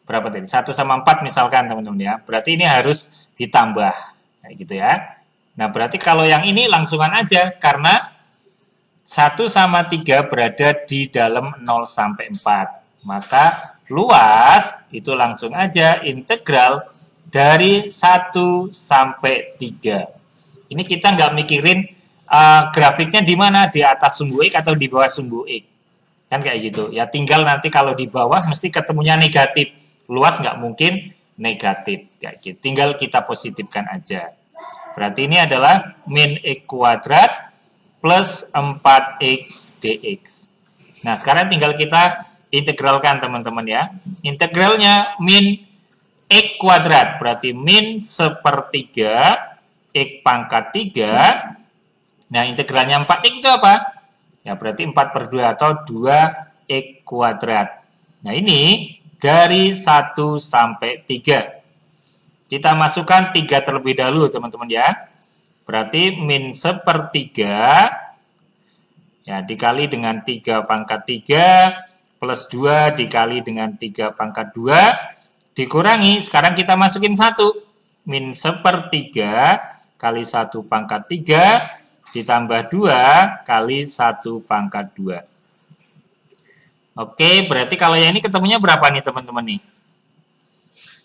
berapa tadi? 1 sama 4 misalkan teman-teman ya. Berarti ini harus ditambah kayak gitu ya. Nah, berarti kalau yang ini langsungan aja karena 1 sama 3 berada di dalam 0 sampai 4. Maka luas itu langsung aja integral dari 1 sampai 3. Ini kita nggak mikirin grafiknya di mana, di atas sumbu X atau di bawah sumbu X. Kan kayak gitu. Ya tinggal nanti kalau di bawah mesti ketemunya negatif. Luas nggak mungkin negatif. Kayak gitu. Tinggal kita positifkan aja. Berarti ini adalah min X kuadrat plus 4X dx. Nah, sekarang tinggal kita integralkan teman-teman ya. Integralnya min X kuadrat. Berarti min 1/3 X pangkat 3. Nah, integralnya 4X itu apa? Ya, berarti 4/2 atau 2X kuadrat. Nah, ini dari 1 sampai 3. Kita masukkan 3 terlebih dahulu, teman-teman ya. Berarti min 1/3 ya, dikali dengan 3 pangkat 3 plus 2 dikali dengan 3 pangkat 2 dikurangi. Sekarang kita masukin 1. Min 1/3 kali 1 pangkat 3 ditambah 2 kali 1 pangkat 2. Oke, berarti kalau yang ini ketemunya berapa nih teman-teman nih?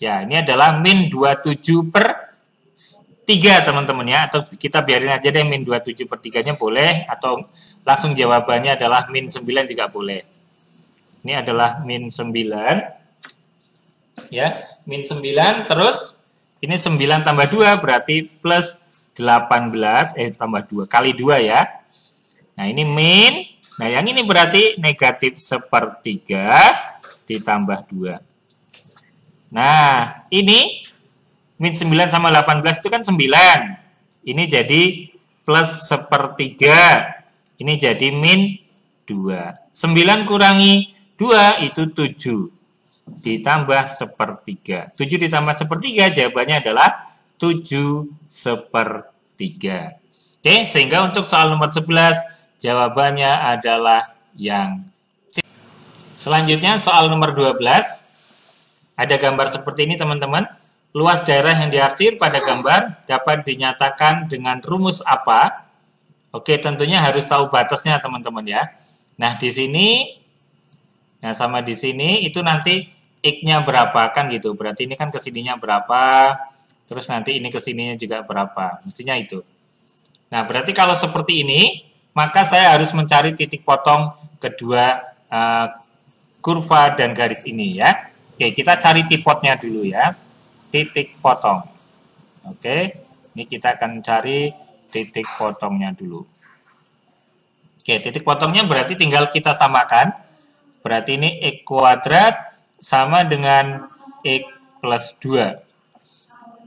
Ya, ini adalah min 27/3 teman-teman ya. Atau kita biarin aja deh min 27/3-nya boleh. Atau langsung jawabannya adalah min 9 juga boleh. Ini adalah min 9. Ya, min 9 terus ini 9 tambah 2 berarti plus 18 tambah 2 kali 2 ya. Nah, ini min. Nah, yang ini berarti negatif 1/3 ditambah 2. Nah, ini min 9 sama 18 itu kan 9. Ini jadi plus 1/3. Ini jadi min 2. 9 kurangi 2 itu 7. Ditambah 1/3. 7 ditambah 1/3 jawabannya adalah 7/3. Oke, sehingga untuk soal nomor 11 jawabannya adalah yang C. Selanjutnya soal nomor 12. Ada gambar seperti ini teman-teman. Luas daerah yang diarsir pada gambar dapat dinyatakan dengan rumus apa? Oke, tentunya harus tahu batasnya teman-teman ya. Nah, di sini nah sama di sini itu nanti X-nya berapa kan gitu. Berarti ini kan kesininya berapa, terus nanti ini kesininya juga berapa. Mestinya itu. Nah, berarti kalau seperti ini, maka saya harus mencari titik potong kedua kurva dan garis ini ya. Oke, kita cari tipotnya dulu ya. Titik potong. Oke, ini kita akan cari titik potongnya dulu. Oke, titik potongnya berarti tinggal kita samakan. Berarti ini X kuadrat sama dengan X plus 2.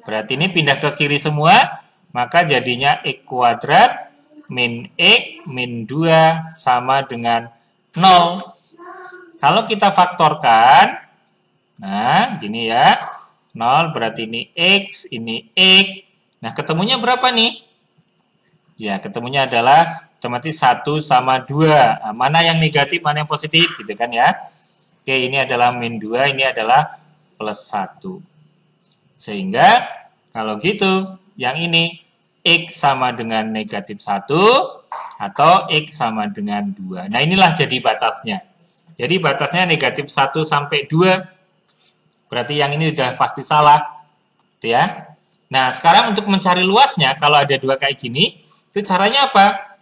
Berarti ini pindah ke kiri semua, maka jadinya X kuadrat min X min 2 sama dengan 0. Kalau kita faktorkan, nah gini ya, 0 berarti ini X, ini X. Nah, ketemunya berapa nih? Ya, ketemunya adalah otomatis 1 sama 2. Nah, mana yang negatif, mana yang positif, gitu kan ya. Oke, ini adalah min 2, ini adalah plus 1. Sehingga, kalau gitu, yang ini X sama dengan negatif 1, atau X sama dengan 2. Nah, inilah jadi batasnya. Jadi, batasnya negatif 1 sampai 2. Berarti yang ini udah pasti salah. Gitu ya. Nah, sekarang untuk mencari luasnya, kalau ada 2 kayak gini, itu caranya apa?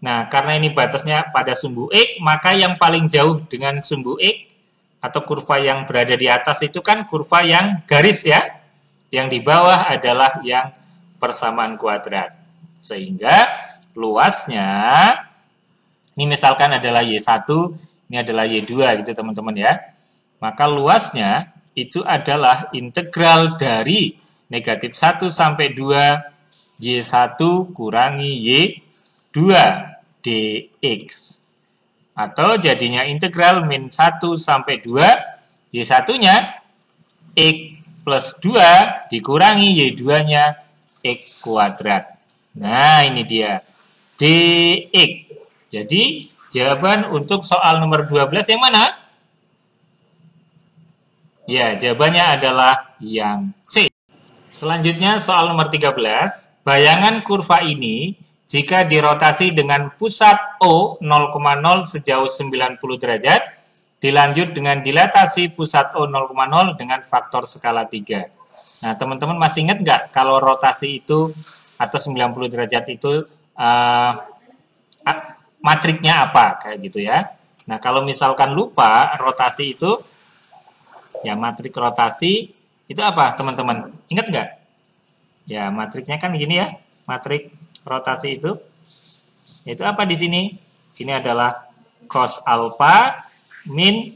Nah, karena ini batasnya pada sumbu X, maka yang paling jauh dengan sumbu X, atau kurva yang berada di atas itu kan kurva yang garis ya. Yang di bawah adalah yang persamaan kuadrat. Sehingga luasnya, ini misalkan adalah Y1, ini adalah Y2 gitu teman-teman ya. Maka luasnya itu adalah integral dari negatif 1 sampai 2 Y1 kurangi Y2 dx. Atau jadinya integral min 1 sampai 2 Y1-nya X plus 2 dikurangi Y2-nya X kuadrat. Nah, ini dia. DX. Jadi, jawaban untuk soal nomor 12 yang mana? Ya, jawabannya adalah yang C. Selanjutnya, soal nomor 13. Bayangan kurva ini, jika dirotasi dengan pusat O 0,0 sejauh 90 derajat, dilanjut dengan dilatasi pusat O 0,0 dengan faktor skala 3. Nah, teman-teman masih ingat nggak kalau rotasi itu atau 90 derajat itu matriknya apa? Kayak gitu ya. Nah, kalau misalkan lupa rotasi itu, ya matrik rotasi itu apa teman-teman? Ingat nggak? Ya, matriknya kan gini ya. Matrik rotasi itu apa di sini? Sini adalah cos alfa min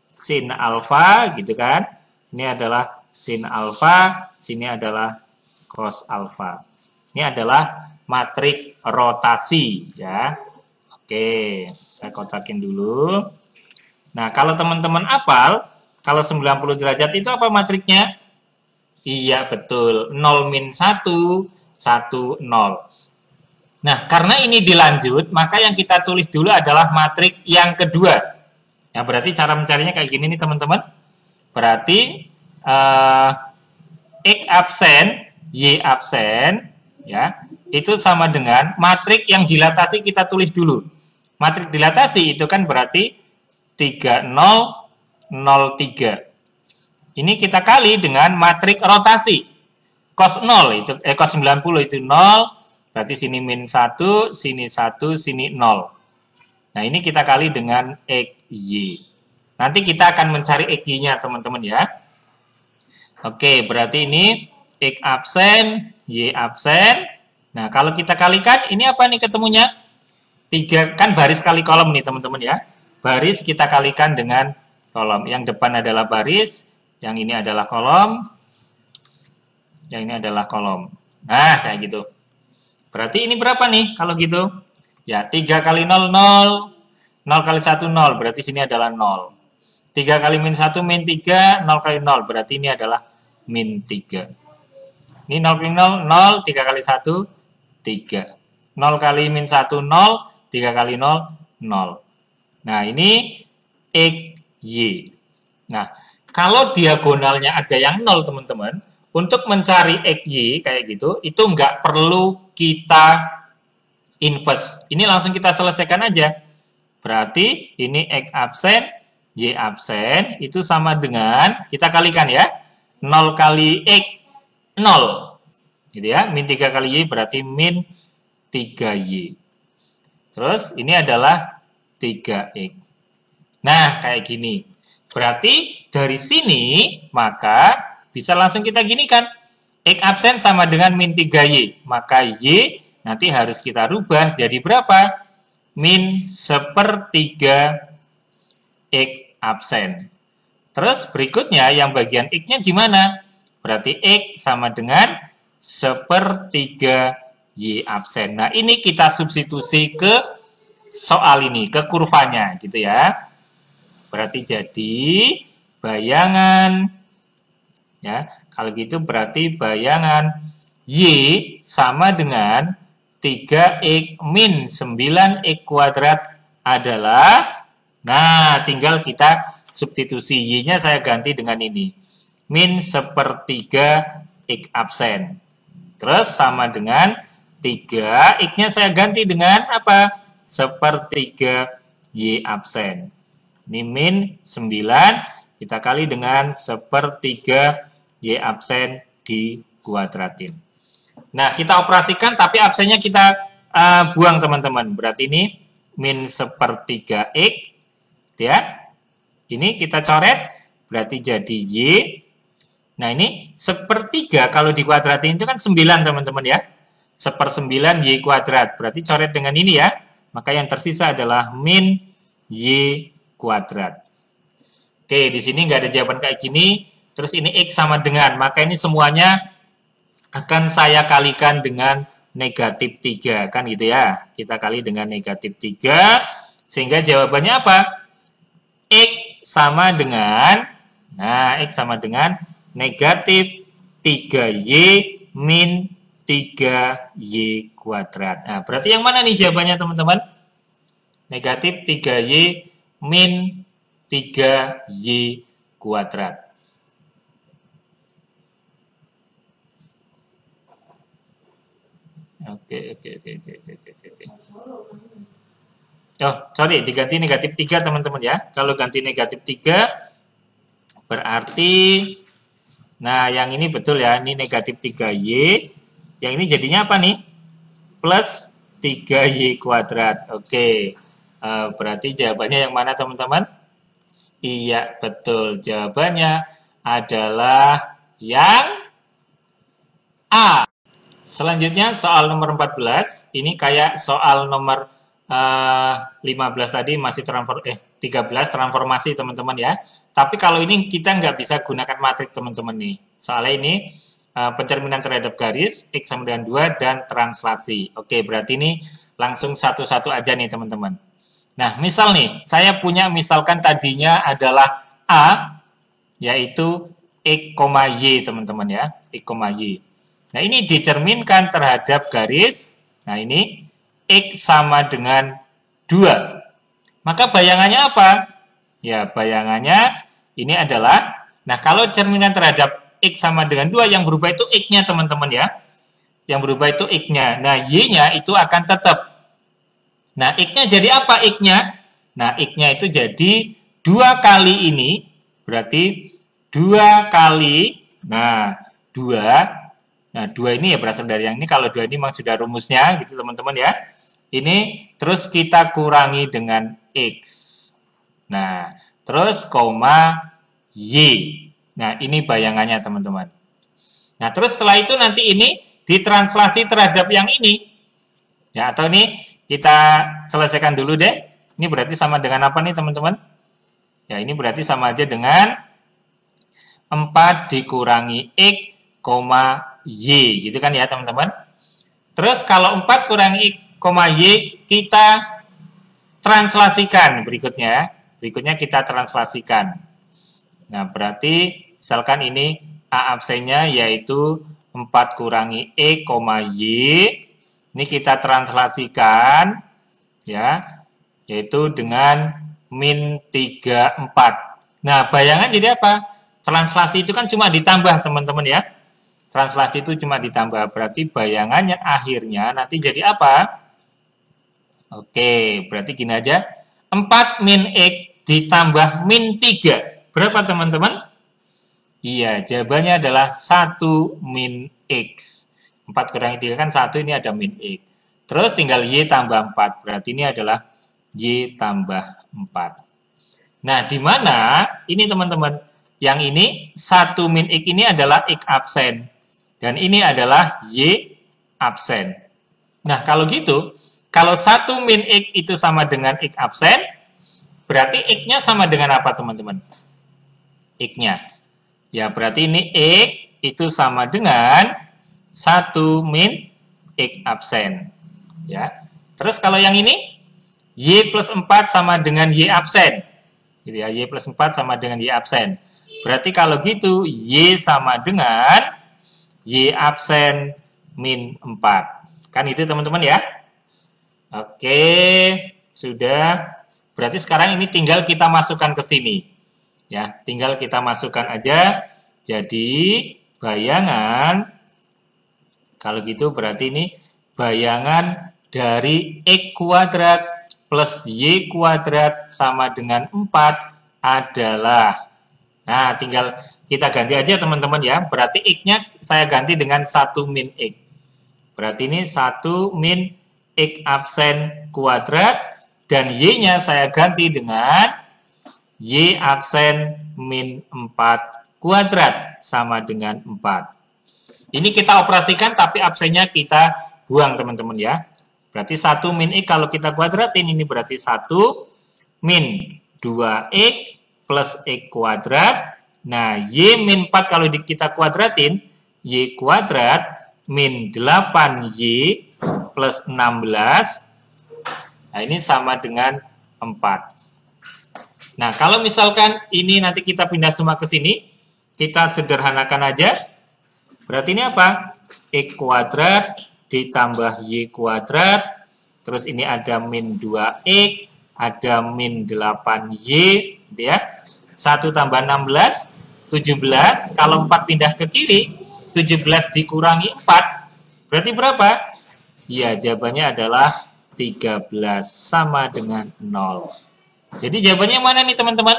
sin alfa gitu kan. Ini adalah sin alfa, sini adalah cos alfa. Ini adalah matrik rotasi ya. Oke, saya kotakin dulu. Nah, kalau teman-teman hafal, kalau 90 derajat itu apa matriknya? Iya, betul. 0 min 1, 1, 0. Nah, karena ini dilanjut, maka yang kita tulis dulu adalah matrik yang kedua. Nah, berarti cara mencarinya kayak gini nih, teman-teman. Berarti X absen, Y absen, ya, itu sama dengan matrik yang dilatasi kita tulis dulu. Matrik dilatasi itu kan berarti 3003. Ini kita kali dengan matrik rotasi. Cos 0 itu cos 90 itu 0, berarti sini min 1, sini 1, sini 0. Nah, ini kita kali dengan XY. Nanti kita akan mencari XY-nya, teman-teman ya. Oke, berarti ini X absen, Y absen. Nah, kalau kita kalikan, ini apa nih ketemunya? 3, kan baris kali kolom nih, teman-teman ya. Baris kita kalikan dengan kolom. Yang depan adalah baris, yang ini adalah kolom, yang ini adalah kolom. Nah, kayak gitu. Berarti ini berapa nih kalau gitu? Ya, 3 kali 0, 0. 0 kali 1, 0. Berarti sini adalah 0. 3 kali min 1, min 3. 0 kali 0. Berarti ini adalah min 3. Ini 0 kali 0, 0. 3 kali 1, 3. 0 kali min 1, 0. 3 kali 0, 0. Nah, ini XY. Nah, kalau diagonalnya ada yang 0, teman-teman, untuk mencari XY kayak gitu, itu nggak perlu kita inverse. Ini langsung kita selesaikan aja. Berarti ini X absen, Y absen, itu sama dengan, kita kalikan ya, 0 kali X, 0. Gitu ya, min 3 kali Y berarti min 3Y. Terus ini adalah 3X. Nah, kayak gini. Berarti dari sini, maka bisa langsung kita ginikan. X absen sama dengan min 3Y. Maka Y nanti harus kita rubah jadi berapa? Min 1/3 X absen. Terus berikutnya yang bagian X-nya gimana? Berarti X sama dengan 1/3 Y absen. Nah, ini kita substitusi ke soal ini, ke kurvanya gitu ya. Berarti jadi bayangan, ya, kalau gitu berarti bayangan Y sama dengan 3X min 9X kuadrat adalah, nah, tinggal kita substitusi Y-nya saya ganti dengan ini. Min 1/3 X absen. Terus sama dengan 3, X-nya saya ganti dengan apa? 1/3 Y absen. Ini min 9, kita kali dengan 1/3 Y absen dikuadratin. Nah, kita operasikan, tapi absennya kita buang, teman-teman. Berarti ini min 1/3 X, ya. Ini kita coret, berarti jadi Y. Nah, ini 1/3 kalau dikuadratin itu kan 9, teman-teman ya. 1/9 Y kuadrat. Berarti coret dengan ini ya. Maka yang tersisa adalah min Y kuadrat. Oke, di sini nggak ada jawaban kayak gini. Terus ini X sama dengan, maka ini semuanya akan saya kalikan dengan negatif 3. Kan gitu ya. Kita kali dengan negatif 3. Sehingga jawabannya apa? X sama dengan, nah, X sama dengan negatif 3Y min 3Y kuadrat. Nah, berarti yang mana nih jawabannya teman-teman? Negatif 3Y min 3Y kuadrat. Oke. Oh, sorry, diganti negatif 3 teman-teman ya. Kalau ganti negatif 3 berarti, nah yang ini betul ya, ini negatif 3Y. Yang ini jadinya apa nih? Plus 3Y kuadrat. Oke, berarti jawabannya yang mana teman-teman? Iya, betul. Jawabannya adalah yang A. Selanjutnya soal nomor 14. Ini kayak soal nomor 15 tadi masih 13 transformasi teman-teman ya. Tapi kalau ini kita nggak bisa gunakan matriks teman-teman nih. Soalnya ini pencerminan terhadap garis, X sama dengan 2, dan translasi. Oke, berarti ini langsung satu-satu aja nih teman-teman. Nah, misal nih, saya punya misalkan tadinya adalah A, yaitu X, Y teman-teman ya, X, Y. Nah, ini dicerminkan terhadap garis, nah ini X sama dengan 2. Maka bayangannya apa? Ya, bayangannya ini adalah, nah kalau cerminan terhadap X sama dengan 2, yang berubah itu X-nya teman-teman ya. Yang berubah itu X-nya. Nah, Y-nya itu akan tetap. Nah, X-nya jadi apa X-nya? Nah, X-nya itu jadi 2 kali ini, berarti 2 kali, nah 2 ini ya berasal dari yang ini, kalau 2 ini memang sudah rumusnya, gitu teman-teman ya. Ini, terus kita kurangi dengan X. Nah, terus koma Y. Nah, ini bayangannya teman-teman. Nah, terus setelah itu nanti ini ditranslasi terhadap yang ini. Ya, atau ini kita selesaikan dulu deh. Ini berarti sama dengan apa nih teman-teman? Ya, ini berarti sama aja dengan 4 dikurangi X, Y. Gitu kan ya teman-teman? Terus kalau 4 kurangi X, Y, kita translasikan berikutnya. Berikutnya kita translasikan. Nah, berarti misalkan ini A absennya yaitu 4 kurangi E, Y. Ini kita translasikan ya, yaitu dengan min 34. Nah, bayangan jadi apa? Translasi itu kan cuma ditambah teman-teman ya. Translasi itu cuma ditambah. Berarti bayangannya akhirnya nanti jadi apa? Oke, berarti gini aja. 4 min X ditambah min 3. Berapa teman-teman? Iya, jawabannya adalah 1 min X. 4 kurangi 3 kan 1, ini ada min X. Terus tinggal Y tambah 4. Berarti ini adalah Y tambah 4. Nah, di mana ini teman-teman? Yang ini 1 min X ini adalah X absen. Dan ini adalah Y absen. Nah, kalau gitu, kalau 1 min X itu sama dengan X absen, berarti X-nya sama dengan apa teman-teman? X-nya. Ya, berarti ini X itu sama dengan 1 min X absen. Ya. Terus kalau yang ini, Y plus 4 sama dengan Y absen. Gitu ya, Y plus 4 sama dengan Y absen. Berarti kalau gitu, Y sama dengan Y absen min 4. Kan itu teman-teman ya. Oke, sudah. Berarti sekarang ini tinggal kita masukkan ke sini. Ya, tinggal kita masukkan aja. Jadi, bayangan, kalau gitu berarti ini bayangan dari X kuadrat plus Y kuadrat sama dengan 4 adalah, nah tinggal kita ganti aja teman-teman ya. Berarti X-nya saya ganti dengan 1 min X. Berarti ini 1 min X absen kuadrat. Dan Y-nya saya ganti dengan Y absen min 4 kuadrat sama dengan 4. Ini kita operasikan tapi absennya kita buang teman-teman ya. Berarti 1 min X kalau kita kuadratin ini berarti 1 min 2X plus X kuadrat. Nah, Y min 4 kalau kita kuadratin, Y kuadrat min 8Y plus 16. Nah, ini sama dengan 4. Nah, kalau misalkan ini nanti kita pindah semua ke sini, kita sederhanakan aja. Berarti ini apa? X kuadrat ditambah Y kuadrat. Terus ini ada min 2X, ada min 8Y, gitu ya. 1 tambah 16, 17. Kalau 4 pindah ke kiri, 17 dikurangi 4. Berarti berapa? Ya, jawabannya adalah 13 sama dengan 0. Jadi jawabannya mana nih teman-teman?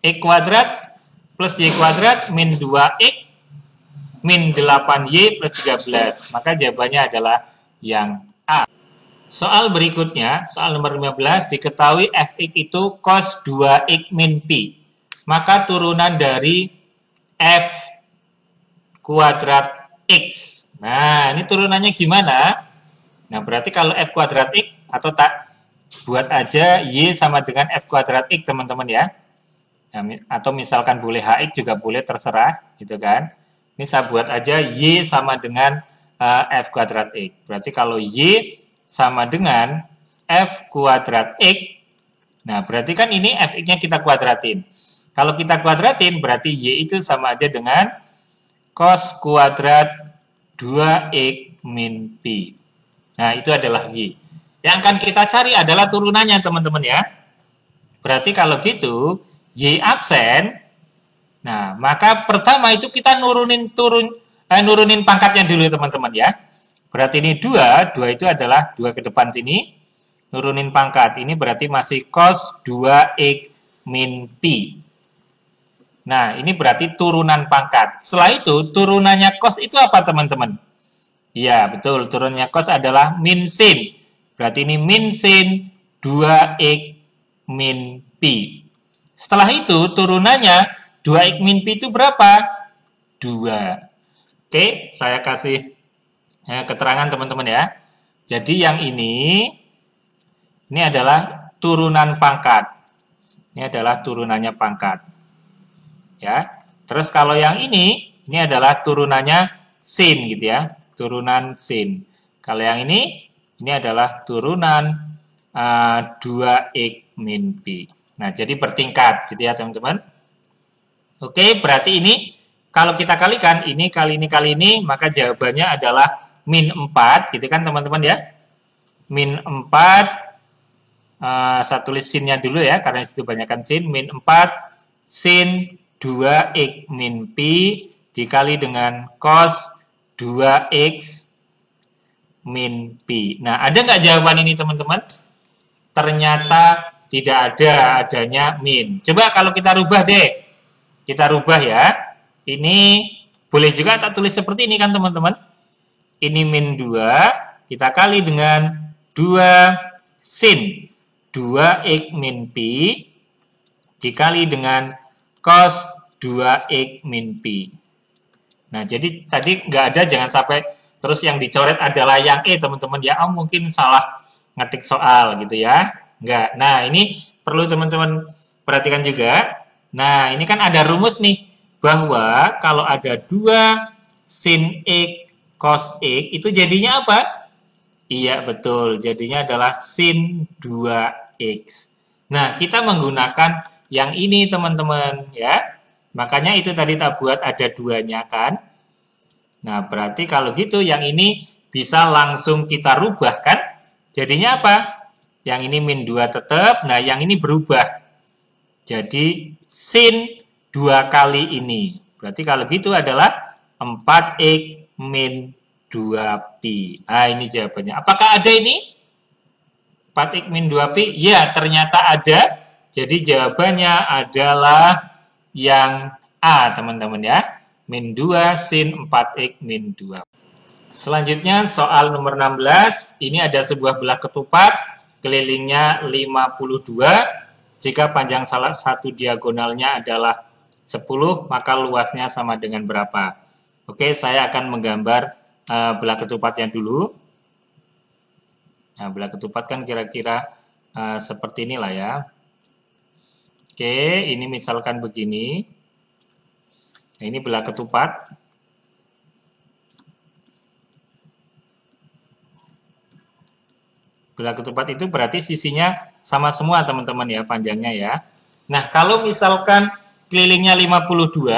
X kuadrat plus Y kuadrat min 2X min 8Y plus 13. Maka jawabannya adalah yang A. Soal berikutnya, soal nomor 15, diketahui Fx itu cos 2X min Pi. Maka turunan dari F kuadrat X. Nah, ini turunannya gimana? Nah, berarti kalau F kuadrat X, atau tak buat aja Y sama dengan F kuadrat X, teman-teman ya. Atau misalkan boleh HX juga boleh, terserah gitu kan. Ini saya buat aja Y sama dengan F kuadrat X. Berarti kalau Y sama dengan F kuadrat X, nah berarti kan ini Fx-nya kita kuadratin. Kalau kita kuadratin berarti Y itu sama aja dengan cos kuadrat 2X min Pi. Nah itu adalah Y. Yang akan kita cari adalah turunannya teman-teman ya. Berarti kalau gitu Y absen, nah maka pertama itu kita nurunin pangkatnya dulu teman-teman ya. Berarti ini 2 itu adalah 2 ke depan sini, nurunin pangkat, ini berarti masih cos 2X min Pi. Nah ini berarti turunan pangkat. Setelah itu turunannya cos itu apa teman-teman? Iya betul, turunannya cos adalah min sin. Berarti ini min sin 2X min Pi. Setelah itu turunannya 2X min Pi itu berapa? 2. Oke, saya kasih keterangan teman-teman ya. Jadi yang ini adalah turunan pangkat. Ini adalah turunannya pangkat. Ya. Terus kalau yang ini adalah turunannya sin gitu ya. Turunan sin. Kalau yang ini adalah turunan 2X min Pi. Nah, jadi bertingkat gitu ya, teman-teman. Oke, berarti ini kalau kita kalikan ini kali ini, maka jawabannya adalah min 4, gitu kan, teman-teman ya. Min 4, saya tulis sinnya dulu ya, karena itu banyakkan sin. Min 4 sin 2X min Pi dikali dengan cos 2X min Pi. Nah, ada nggak jawaban ini, teman-teman? Ternyata tidak ada, adanya min. Coba kalau kita rubah deh. Kita rubah ya. Ini boleh juga tak tulis seperti ini kan teman-teman. Ini min 2. Kita kali dengan 2 sin 2X min Pi. Dikali dengan cos 2X min Pi. Nah jadi tadi nggak ada, jangan sampai terus yang dicoret adalah yang E teman-teman ya. Oh mungkin salah ngetik soal gitu ya. Enggak. Nah, ini perlu teman-teman perhatikan juga. Nah, ini kan ada rumus nih, bahwa kalau ada 2 sin X cos X, itu jadinya apa? Iya, betul. Jadinya adalah sin 2X. Nah, kita menggunakan yang ini, teman-teman, ya. Makanya itu tadi tak buat ada 2-nya kan. Nah, berarti kalau gitu yang ini bisa langsung kita rubah kan? Jadinya apa? Yang ini min 2 tetap, nah yang ini berubah. Jadi sin 2 kali ini. Berarti kalau gitu adalah 4X min 2Pi. Nah ini jawabannya. Apakah ada ini? 4X min 2Pi? Ya ternyata ada. Jadi jawabannya adalah yang A teman-teman ya. Min 2 sin 4X min 2. Selanjutnya soal nomor 16. Ini ada sebuah belah ketupat. Kelilingnya 52, jika panjang salah satu diagonalnya adalah 10, maka luasnya sama dengan berapa? Oke, saya akan menggambar belah ketupatnya dulu. Nah, belah ketupat kan kira-kira seperti inilah ya. Oke, ini misalkan begini. Nah, ini belah ketupat. Belah ketupat itu berarti sisinya sama semua teman-teman ya, panjangnya ya. Nah, kalau misalkan kelilingnya 52,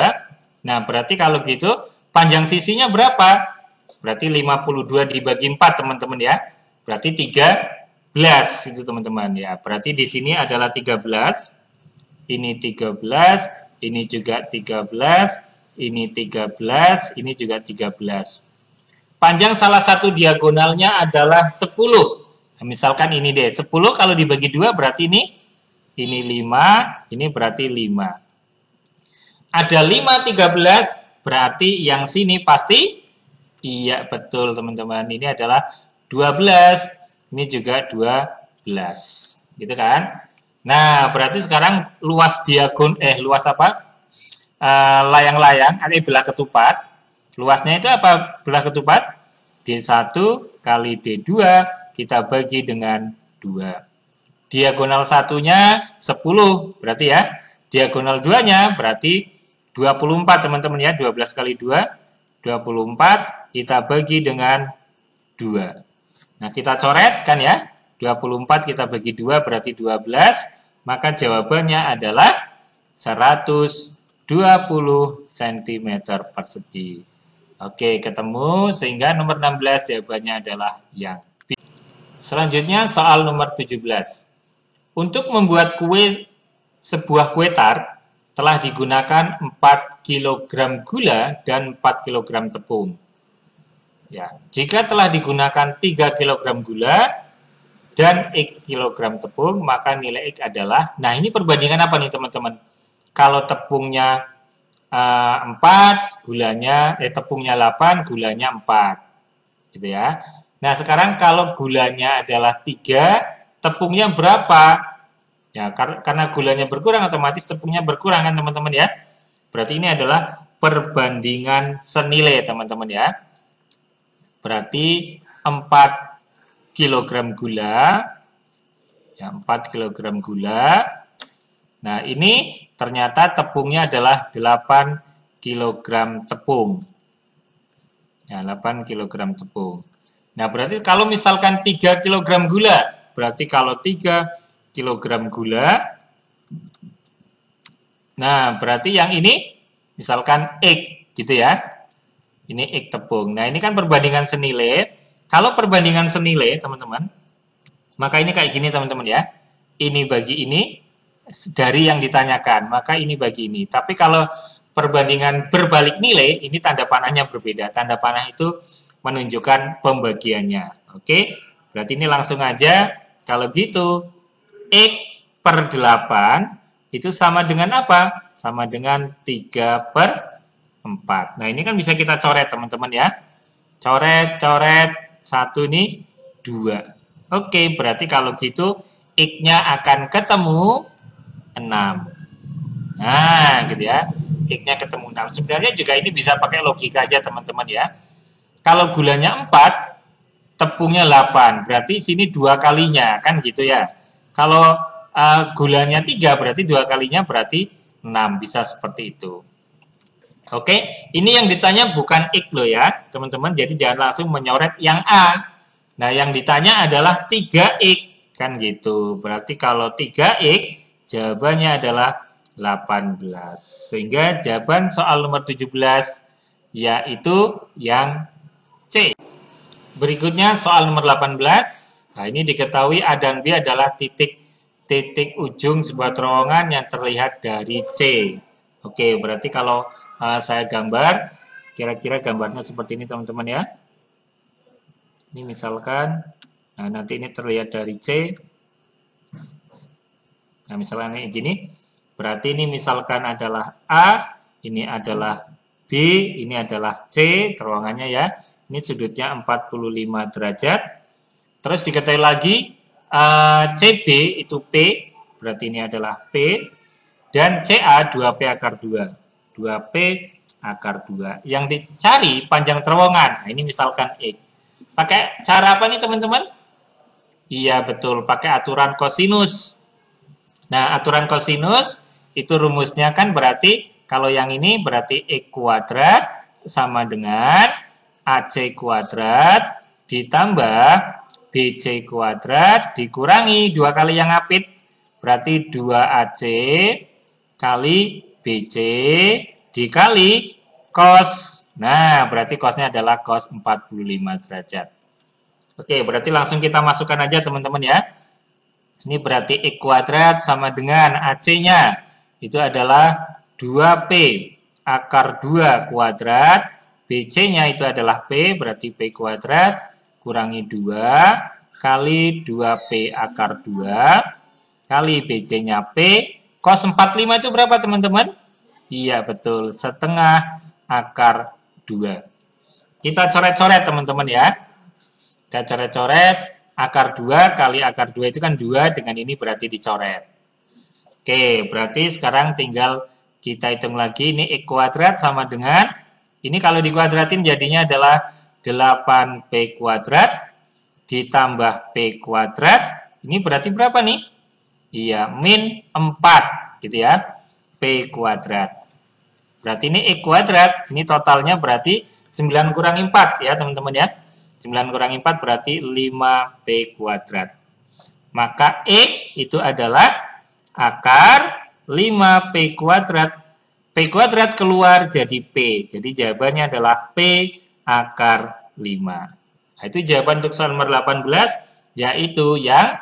Nah, berarti kalau gitu panjang sisinya berapa? Berarti 52 dibagi 4, teman-teman ya. Berarti 13 itu, teman-teman ya. Berarti di sini adalah 13. Ini 13, ini juga 13, ini 13, ini juga 13. Panjang salah satu diagonalnya adalah 10. Nah, misalkan ini deh, 10 kalau dibagi 2 berarti ini 5, ini berarti 5. Ada 5, 13, berarti yang sini pasti, iya betul teman-teman, ini adalah 12, ini juga 12, gitu kan? Nah, berarti sekarang luas layang-layang, belah ketupat, luasnya itu apa belah ketupat? D1 kali D2 kita bagi dengan 2. Diagonal satunya 10, berarti ya. Diagonal 2-nya berarti 24, teman-teman ya. 12 kali 2, 24, kita bagi dengan 2. Nah, kita coret kan ya. 24 kita bagi 2 berarti 12. Maka jawabannya adalah 120 cm persegi. Oke, ketemu, sehingga nomor 16 jawabannya adalah yang B. Selanjutnya soal nomor 17. Untuk membuat sebuah kue tart telah digunakan 4 kg gula dan 4 kg tepung. Ya, jika telah digunakan 3 kg gula dan X kilogram tepung, maka nilai X adalah, nah ini perbandingan apa nih teman-teman? Kalau tepungnya 4, tepungnya 8, gulanya 4. Gitu ya. Nah, sekarang kalau gulanya adalah 3, tepungnya berapa? Ya, karena gulanya berkurang, otomatis tepungnya berkurang kan teman-teman ya. Berarti ini adalah perbandingan senilai teman-teman ya. Berarti 4 kg gula, ya 4 kg gula. Nah, ini ternyata tepungnya adalah 8 kg tepung. Ya, 8 kg tepung. Nah, berarti kalau misalkan 3 kg gula, berarti kalau 3 kg gula, nah berarti yang ini misalkan X gitu ya. Ini X tepung. Nah, ini kan perbandingan senilai. Kalau perbandingan senilai, teman-teman, maka ini kayak gini, teman-teman ya. Ini bagi ini dari yang ditanyakan, maka ini bagi ini. Tapi kalau perbandingan berbalik nilai, ini tanda panahnya berbeda. Tanda panah itu menunjukkan pembagiannya. Oke, berarti ini langsung aja. Kalau gitu, X per 8 itu sama dengan apa? Sama dengan 3 per 4. Nah, ini kan bisa kita coret, teman-teman ya. Coret, 1 ini 2. Oke, berarti kalau gitu X-nya akan ketemu 6. Nah, gitu ya. X-nya ketemu 6. Sebenarnya juga ini bisa pakai logika aja, teman-teman ya. Kalau gulanya 4, tepungnya 8. Berarti sini 2 kalinya, kan gitu ya. Kalau gulanya 3, berarti 2 kalinya berarti 6. Bisa seperti itu. Oke, ini yang ditanya bukan X loh ya, teman-teman. Jadi jangan langsung menyoret yang A. Nah, yang ditanya adalah 3X, kan gitu. Berarti kalau 3X, jawabannya adalah 18. Sehingga jawaban soal nomor 17 yaitu yang C. Berikutnya soal nomor 18. Nah, ini diketahui A dan B adalah titik ujung sebuah terowongan yang terlihat dari C. Oke, berarti kalau saya gambar, kira-kira gambarnya seperti ini, teman-teman ya. Ini misalkan, nah nanti ini terlihat dari C. Nah, misalkan ini gini, berarti ini misalkan adalah A, ini adalah B, ini adalah C, terowongannya ya. Ini sudutnya 45 derajat. Terus diketahui lagi, CB itu P, berarti ini adalah P, dan CA 2P akar 2. 2P akar 2. Yang dicari panjang terowongan. Nah, ini misalkan X. Pakai cara apa nih, teman-teman? Iya, betul. Pakai aturan kosinus. Nah, aturan kosinus itu rumusnya kan berarti kalau yang ini berarti X kuadrat sama dengan AC kuadrat ditambah BC kuadrat dikurangi 2 kali yang apit. Berarti 2AC kali BC dikali cos. Nah, berarti cosnya adalah cos 45 derajat. Oke, berarti langsung kita masukkan aja teman-teman ya. Ini berarti X kuadrat sama dengan AC-nya. Itu adalah 2P akar 2 kuadrat. BC-nya itu adalah P, berarti P kuadrat kurangi 2 kali 2P akar 2 kali BC-nya P. Cos 45 itu berapa teman-teman? Iya, betul. Setengah akar 2. Kita coret-coret teman-teman ya. Kita coret-coret. Akar 2 kali akar 2 itu kan 2. Dengan ini berarti dicoret. Oke, berarti sekarang tinggal kita hitung lagi. Ini X kuadrat sama dengan, ini kalau dikuadratin jadinya adalah 8P kuadrat ditambah P kuadrat. Ini berarti berapa nih? Iya, min 4 gitu ya. P kuadrat. Berarti ini X kuadrat. Ini totalnya berarti 9 kurangi 4 ya teman-teman ya. 9 kurangi 4 berarti 5P kuadrat. Maka X itu adalah akar 5P kuadrat. P kuadrat keluar jadi P. Jadi jawabannya adalah P akar 5. Nah, itu jawaban untuk soal nomor 18, yaitu yang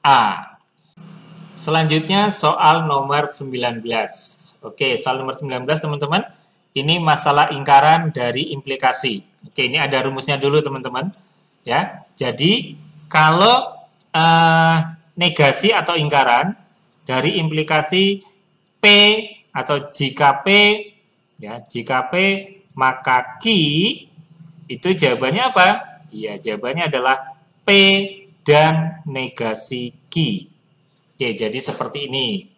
A. Selanjutnya soal nomor 19. Oke, soal nomor 19 teman-teman. Ini masalah ingkaran dari implikasi. Oke, ini ada rumusnya dulu teman-teman. Ya, jadi kalau negasi atau ingkaran dari implikasi P atau jika P, ya, jika P maka Q, itu jawabannya apa? Iya, jawabannya adalah P dan negasi Q. Oke, jadi seperti ini.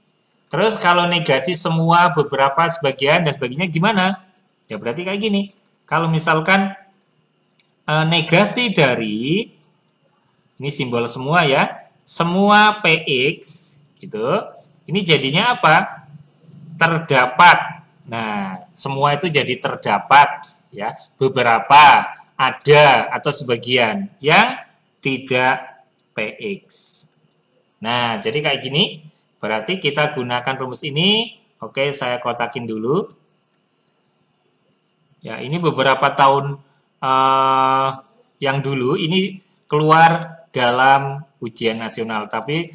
Terus kalau negasi semua, beberapa, sebagian, dan sebagainya gimana? Ya berarti kayak gini. Kalau misalkan negasi dari, ini simbol semua ya, semua PX, gitu, ini jadinya apa? Terdapat. Nah, semua itu jadi terdapat, ya, beberapa, ada, atau sebagian, yang tidak PX. Nah, jadi kayak gini. Berarti kita gunakan rumus ini. Oke, saya kotakin dulu. Ya, ini beberapa tahun yang dulu ini keluar dalam ujian nasional. Tapi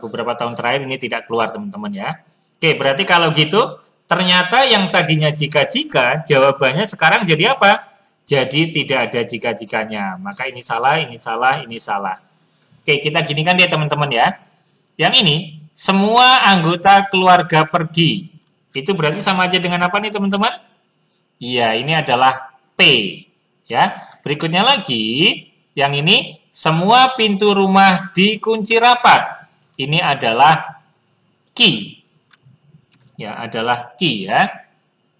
beberapa tahun terakhir ini tidak keluar, teman-teman ya. Oke, berarti kalau gitu, ternyata yang tadinya jika-jika, jawabannya sekarang jadi apa? Jadi tidak ada jika-jikanya. Maka ini salah, ini salah, ini salah. Oke, kita ginikan dia teman-teman ya. Yang ini, semua anggota keluarga pergi. Itu berarti sama aja dengan apa nih teman-teman? Iya, ini adalah P. Ya. Berikutnya lagi, yang ini, semua pintu rumah dikunci rapat. Ini adalah Q. Ya, adalah Q ya.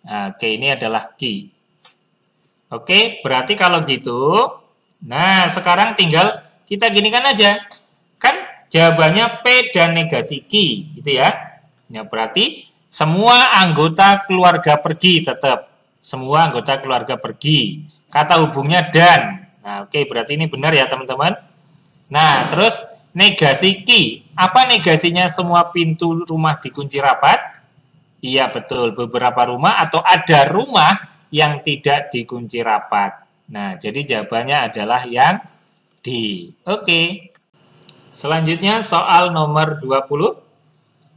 Nah, Q ini adalah Q. Oke, berarti kalau gitu, nah sekarang tinggal kita ginikan aja. Kan jawabannya P dan negasi Q, gitu ya. Ya, berarti semua anggota keluarga pergi tetap. Semua anggota keluarga pergi. Kata hubungnya dan. Nah, oke, berarti ini benar ya, teman-teman. Nah, terus negasi Q. Apa negasinya semua pintu rumah dikunci rapat? Iya, betul. Beberapa rumah atau ada rumah yang tidak dikunci rapat. Nah, jadi jawabannya adalah yang D. Oke. Selanjutnya soal nomor 20.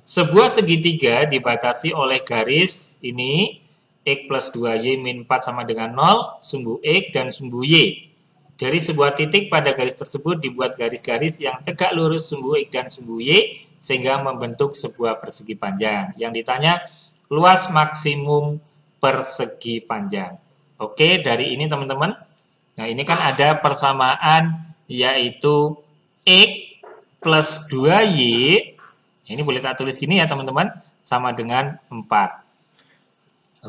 Sebuah segitiga dibatasi oleh garis ini X plus 2Y min 4 sama dengan 0, sumbu X dan sumbu Y. Dari sebuah titik pada garis tersebut dibuat garis-garis yang tegak lurus sumbu X dan sumbu Y sehingga membentuk sebuah persegi panjang. Yang ditanya luas maksimum persegi panjang. Oke, dari ini teman-teman. Nah, ini kan ada persamaan yaitu X plus 2Y, ini boleh tak tulis gini ya teman-teman, sama dengan 4.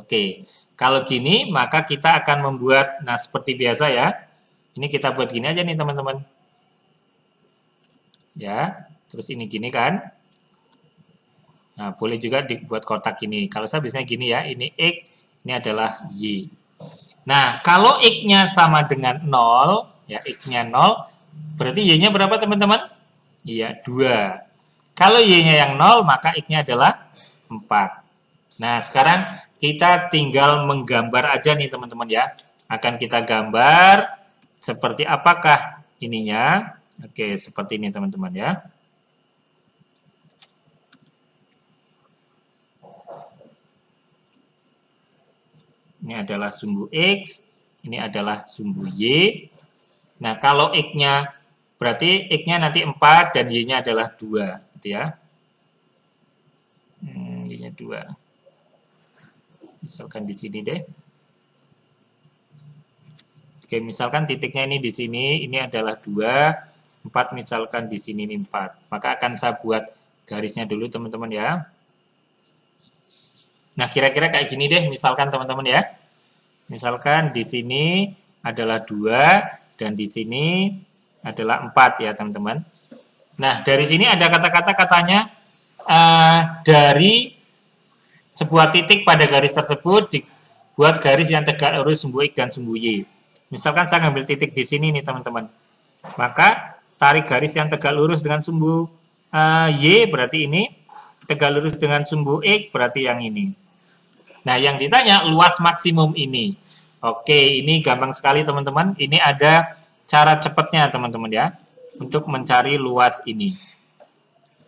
Oke, kalau gini maka kita akan membuat, nah seperti biasa ya, ini kita buat gini aja nih teman-teman. Ya, terus ini gini kan. Nah, boleh juga dibuat kotak gini. Kalau saya biasanya gini ya, ini X, ini adalah Y. Nah, kalau X-nya sama dengan 0, ya X-nya 0, berarti Y-nya berapa teman-teman? Iya, 2. Kalau Y-nya yang 0, maka X-nya adalah 4. Nah, sekarang kita tinggal menggambar aja nih teman-teman ya. Akan kita gambar seperti apakah ininya. Oke, seperti ini teman-teman ya. Ini adalah sumbu X, ini adalah sumbu Y. Nah, kalau X-nya, berarti X-nya nanti 4 dan Y-nya adalah 2. Gitu ya. Y-nya 2. Misalkan di sini deh. Oke, misalkan titiknya ini di sini, ini adalah 2. 4 misalkan di sini ini 4. Maka akan saya buat garisnya dulu teman-teman ya. Nah, kira-kira kayak gini deh, misalkan teman-teman ya. Misalkan di sini adalah 2 dan di sini adalah 4 ya, teman-teman. Nah, dari sini ada kata-kata katanya dari sebuah titik pada garis tersebut dibuat garis yang tegak lurus sumbu X dan sumbu Y. Misalkan saya ngambil titik di sini nih, teman-teman. Maka tarik garis yang tegak lurus dengan sumbu Y berarti ini, tegak lurus dengan sumbu X berarti yang ini. Nah, yang ditanya luas maksimum ini. Oke, ini gampang sekali teman-teman. Ini ada cara cepatnya teman-teman ya, untuk mencari luas ini.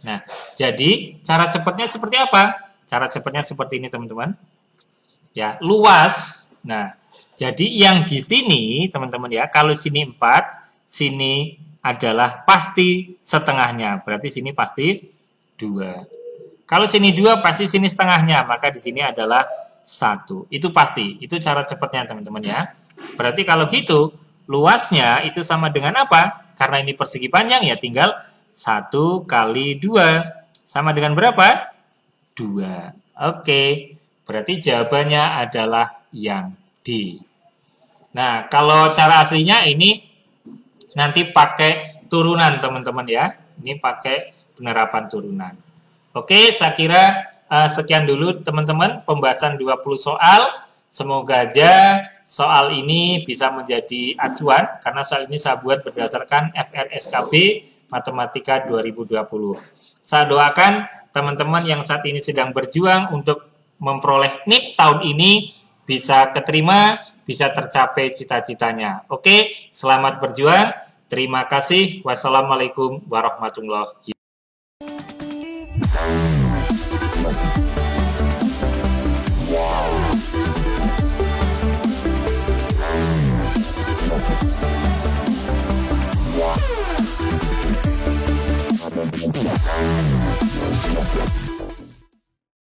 Nah, jadi cara cepatnya seperti apa? Cara cepatnya seperti ini teman-teman. Ya, luas. Nah, jadi yang di sini teman-teman ya, kalau sini 4, sini adalah pasti setengahnya. Berarti sini pasti 2. Kalau sini 2 pasti sini setengahnya, maka di sini adalah 1. Itu pasti. Itu cara cepatnya teman-teman ya. Berarti kalau gitu, luasnya itu sama dengan apa? Karena ini persegi panjang ya, tinggal 1 kali 2. Sama dengan berapa? 2. Oke. Berarti jawabannya adalah yang D. Nah, kalau cara aslinya ini nanti pakai turunan teman-teman ya. Ini pakai penerapan turunan. Oke, saya kira sekian dulu teman-teman pembahasan 20 soal. Semoga aja soal ini bisa menjadi acuan karena soal ini saya buat berdasarkan FRSKB Matematika 2020. Saya doakan teman-teman yang saat ini sedang berjuang untuk memperoleh NIP tahun ini bisa keterima, bisa tercapai cita-citanya. Oke, selamat berjuang. Terima kasih. Wassalamualaikum warahmatullahi wabarakatuh.